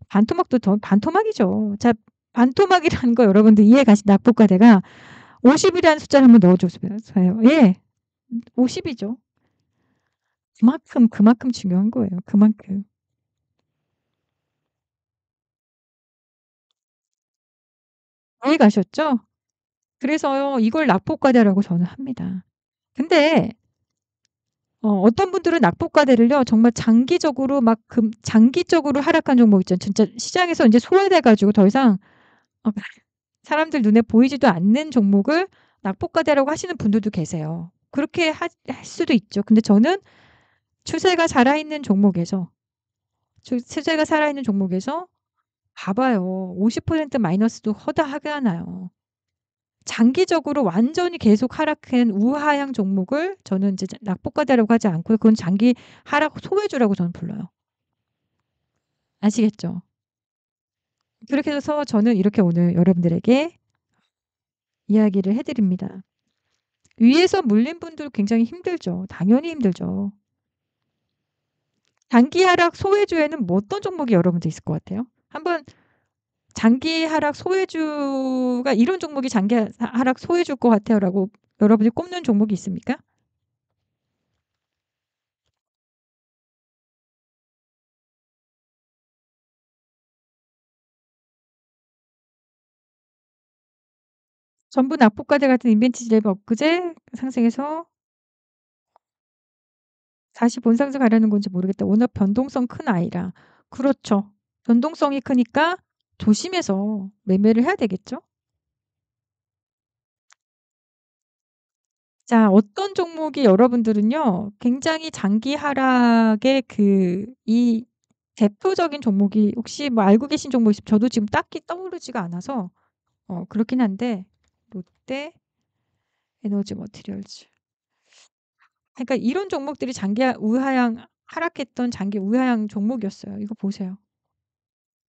S1: 반토막도 더 반토막이죠. 자, 반토막이라는 거 여러분들 이해 가시 낙폭과대가 50이라는 숫자를 한번 넣어주세요. 예, 50이죠. 그만큼 중요한 거예요. 그만큼. 이해 가셨죠? 그래서요, 이걸 낙폭과대라고 저는 합니다. 근데 어떤 분들은 낙폭과대를요 정말 장기적으로 장기적으로 하락한 종목 있잖아요. 진짜 시장에서 이제 소외돼 가지고 더 이상 어 사람들 눈에 보이지도 않는 종목을 낙폭과대라고 하시는 분들도 계세요. 그렇게 할 수도 있죠. 근데 저는 추세가 살아있는 종목에서 추세가 살아있는 종목에서 봐봐요. 50% 마이너스도 허다하잖아요. 장기적으로 완전히 계속 하락한 우하향 종목을 저는 이제 낙폭과대라고 하지 않고 그건 장기 하락 소외주라고 저는 불러요. 아시겠죠? 그렇게 해서 저는 이렇게 오늘 여러분들에게 이야기를 해드립니다. 위에서 물린 분들 굉장히 힘들죠. 당연히 힘들죠. 장기 하락 소외주에는 뭐 어떤 종목이 여러분들 있을 것 같아요? 한번 장기 하락 소외주가 이런 종목이 장기 하락 소외주일 것 같아요라고 여러분이 꼽는 종목이 있습니까? 전부 낙폭과대 같은 인벤티지랩 엊그제 상승해서 다시 본상승 가려는 건지 모르겠다. 워낙 변동성 큰 아이라. 그렇죠. 변동성이 크니까 조심해서 매매를 해야 되겠죠. 자, 어떤 종목이 여러분들은요. 굉장히 장기 하락의 이 대표적인 종목이 혹시 뭐 알고 계신 종목 있으면 저도 지금 딱히 떠오르지가 않아서 그렇긴 한데 롯데 에너지 머티리얼즈. 그러니까 이런 종목들이 장기 우하향 하락했던 장기 우하향 종목이었어요. 이거 보세요.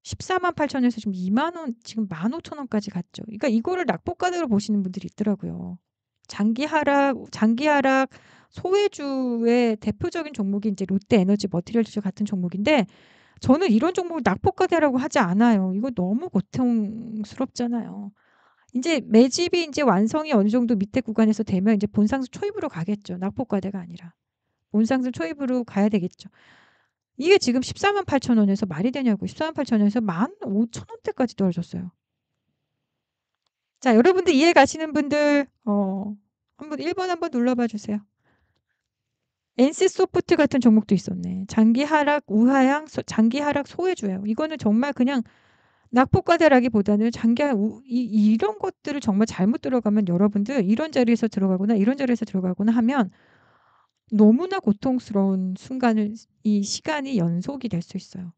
S1: 148,000 원에서 지금 2만 원, 지금 15,000원까지 갔죠. 그러니까 이거를 낙폭과대로 보시는 분들이 있더라고요. 장기 하락 소외주의 대표적인 종목이 이제 롯데에너지 머티리얼즈 같은 종목인데, 저는 이런 종목을 낙폭과대라고 하지 않아요. 이거 너무 고통스럽잖아요. 인제 매집이 인제 완성이 어느 정도 밑에 구간에서 되면 이제 본상승 초입으로 가겠죠. 낙폭과대가 아니라. 본상승 초입으로 가야 되겠죠. 이게 지금 148,000 원에서 말이 되냐고요. 148,000 원에서 15,000 원대까지 떨어졌어요. 자, 여러분들 이해 가시는 분들 한번 1번 한번 눌러봐 주세요. NC소프트 같은 종목도 있었네. 장기 하락 소외주예요. 이거는 정말 그냥 낙폭과대라기보다는 이런 것들을 정말 잘못 들어가면 여러분들 이런 자리에서 들어가거나 이런 자리에서 들어가거나 하면 너무나 고통스러운 이 시간이 연속이 될 수 있어요.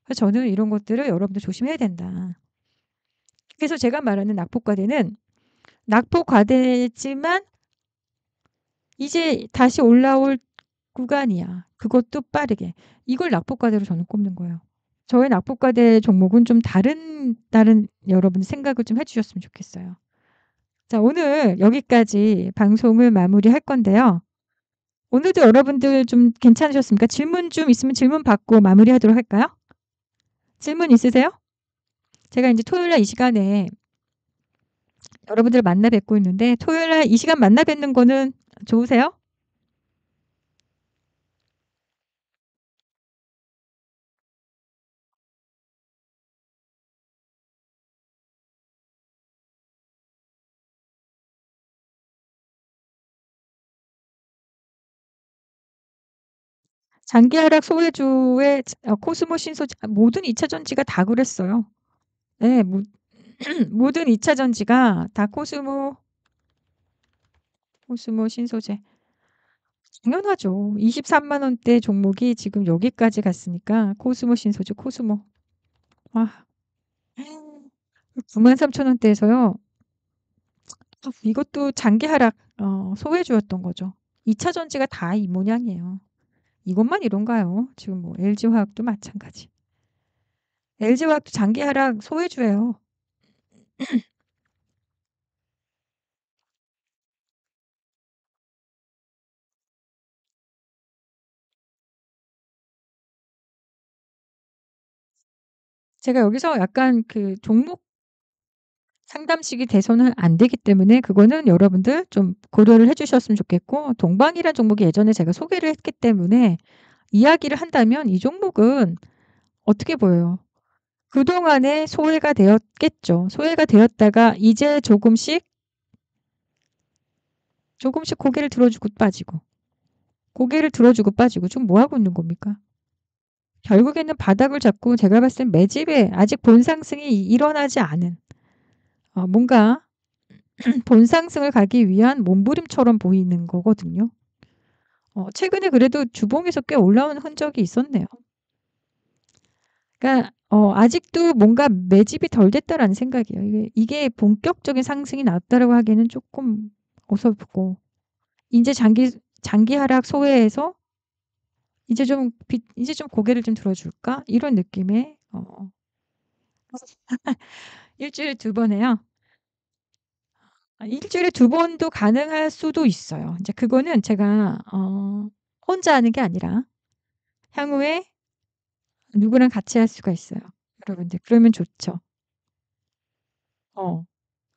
S1: 그래서 저는 이런 것들을 여러분들 조심해야 된다. 그래서 제가 말하는 낙폭과대는 낙폭과대지만 이제 다시 올라올 구간이야. 그것도 빠르게. 이걸 낙폭과대로 저는 꼽는 거예요. 저의 낙폭과대 종목은 좀 다른 여러분 생각을 좀 해주셨으면 좋겠어요. 자, 오늘 여기까지 방송을 마무리할 건데요. 오늘도 여러분들 좀 괜찮으셨습니까? 질문 좀 있으면 질문 받고 마무리하도록 할까요? 질문 있으세요? 제가 이제 토요일 날 이 시간에 여러분들을 만나 뵙고 있는데, 토요일 날 이 시간 만나 뵙는 거는 좋으세요? 장기 하락 소외주의 코스모 신소재, 모든 2차 전지가 다 그랬어요. 네, 모든 2차 전지가 다 코스모 신소재. 당연하죠. 23만 원대 종목이 지금 여기까지 갔으니까 코스모 신소재, 코스모. 와, 93,000 원대에서요. 이것도 장기 하락 소외주였던 거죠. 2차 전지가 다 이 모양이에요. 이것만 이런가요? 지금 뭐 LG화학도 마찬가지. LG화학도 장기 하락 소외주예요. 제가 여기서 약간 그 종목 상담식이 돼서는 안 되기 때문에 그거는 여러분들 좀 고려를 해 주셨으면 좋겠고, 동방이란 종목이 예전에 제가 소개를 했기 때문에 이야기를 한다면 이 종목은 어떻게 보여요? 그동안에 소외가 되었겠죠. 소외가 되었다가 이제 조금씩 고개를 들어주고 빠지고, 고개를 들어주고 빠지고, 지금 뭐 하고 있는 겁니까? 결국에는 바닥을 잡고, 제가 봤을 땐 매집에 아직 본상승이 일어나지 않은, 뭔가 본상승을 가기 위한 몸부림처럼 보이는 거거든요. 최근에 그래도 주봉에서 꽤 올라오는 흔적이 있었네요. 그러니까 아직도 뭔가 매집이 덜 됐다라는 생각이에요. 이게 본격적인 상승이 나왔다라고 하기에는 조금 어설프고, 이제 장기 하락 소외에서 이제 좀 고개를 좀 들어줄까? 이런 느낌의 일주일에 두 번 해요. 일주일에 두 번도 가능할 수도 있어요. 이제 그거는 제가 혼자 하는 게 아니라 향후에 누구랑 같이 할 수가 있어요. 여러분들 그러면 좋죠. 어.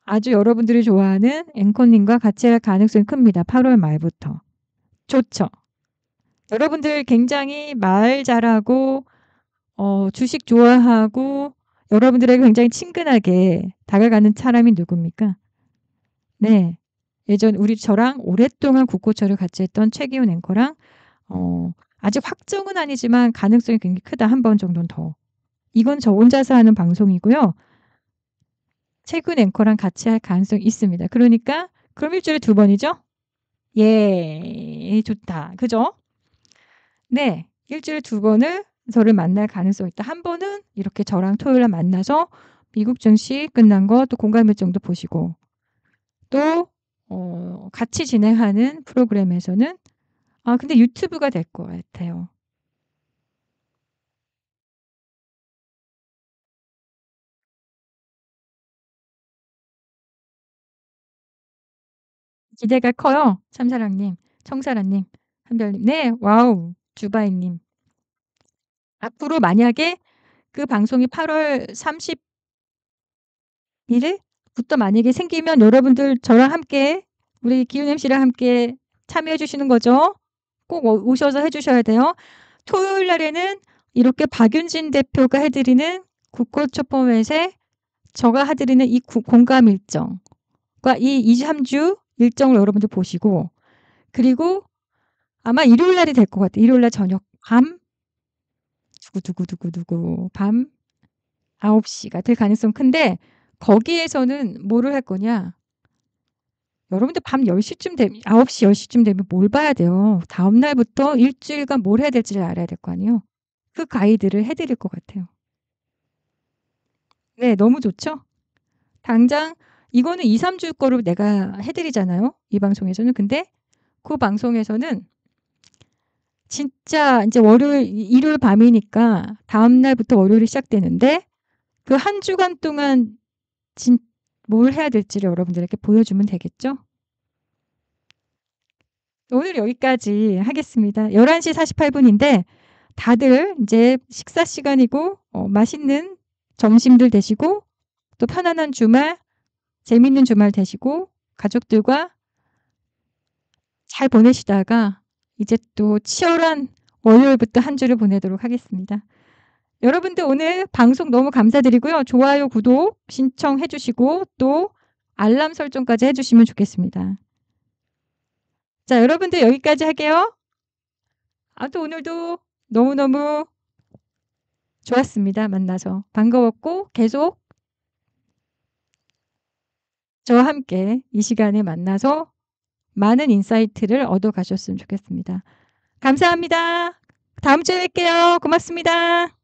S1: 아주 여러분들이 좋아하는 앵커님과 같이 할 가능성이 큽니다. 8월 말부터. 좋죠. 여러분들 굉장히 말 잘하고 주식 좋아하고 여러분들에게 굉장히 친근하게 다가가는 사람이 누굽니까? 네. 저랑 오랫동안 국고처를 같이 했던 최기훈 앵커랑 아직 확정은 아니지만 가능성이 굉장히 크다. 한 번 정도는 더. 이건 저 혼자서 하는 방송이고요. 최근 앵커랑 같이 할 가능성이 있습니다. 그러니까 그럼 일주일에 두 번이죠? 예, 좋다. 그죠? 네. 일주일에 두 번을 저를 만날 가능성이 있다. 한 번은 이렇게 저랑 토요일 날 만나서 미국 증시 끝난 거 또 공감 일정도 보시고, 또 같이 진행하는 프로그램에서는 근데 유튜브가 될 것 같아요. 기대가 커요. 참사랑님, 청사랑님, 한별님. 네. 와우. 주바이님. 앞으로 만약에 그 방송이 8월 30 일부터 만약에 생기면 여러분들 저랑 함께 우리 기훈 MC랑 함께 참여해 주시는 거죠. 꼭 오셔서 해 주셔야 돼요. 토요일 날에는 이렇게 박윤진 대표가 해 드리는 국고초 포맷에 제가 해 드리는 이 공감 일정과 이 2-3주 일정을 여러분들 보시고, 그리고 아마 일요일 날이 될 것 같아요. 일요일 날 저녁 밤 두구두구두구두구 밤 9시가 될 가능성이 큰데, 거기에서는 뭐를 할 거냐. 여러분들 밤 10시쯤 되면 9시 10시쯤 되면 뭘 봐야 돼요. 다음 날부터 일주일간 뭘 해야 될지를 알아야 될 거 아니에요. 그 가이드를 해 드릴 것 같아요. 네. 너무 좋죠? 당장 이거는 2-3주 거로 내가 해 드리잖아요, 이 방송에서는. 근데 그 방송에서는 진짜 인제 월요일 일요일 밤이니까 다음 날부터 월요일이 시작되는데, 그 한 주간 동안 뭘 해야 될지를 여러분들에게 보여주면 되겠죠? 오늘 여기까지 하겠습니다. 11시 48분인데 다들 인제 식사 시간이고 맛있는 점심들 되시고 또 편안한 주말, 재밌는 주말 되시고 가족들과 잘 보내시다가 이제 또 치열한 월요일부터 한 주를 보내도록 하겠습니다. 여러분들 오늘 방송 너무 감사드리고요. 좋아요, 구독 신청해 주시고 또 알람 설정까지 해 주시면 좋겠습니다. 자, 여러분들 여기까지 할게요. 또 오늘도 너무너무 좋았습니다. 만나서. 반가웠고 계속 저와 함께 이 시간에 만나서 많은 인사이트를 얻어 가셨으면 좋겠습니다. 감사합니다. 다음 주에 뵐게요. 고맙습니다.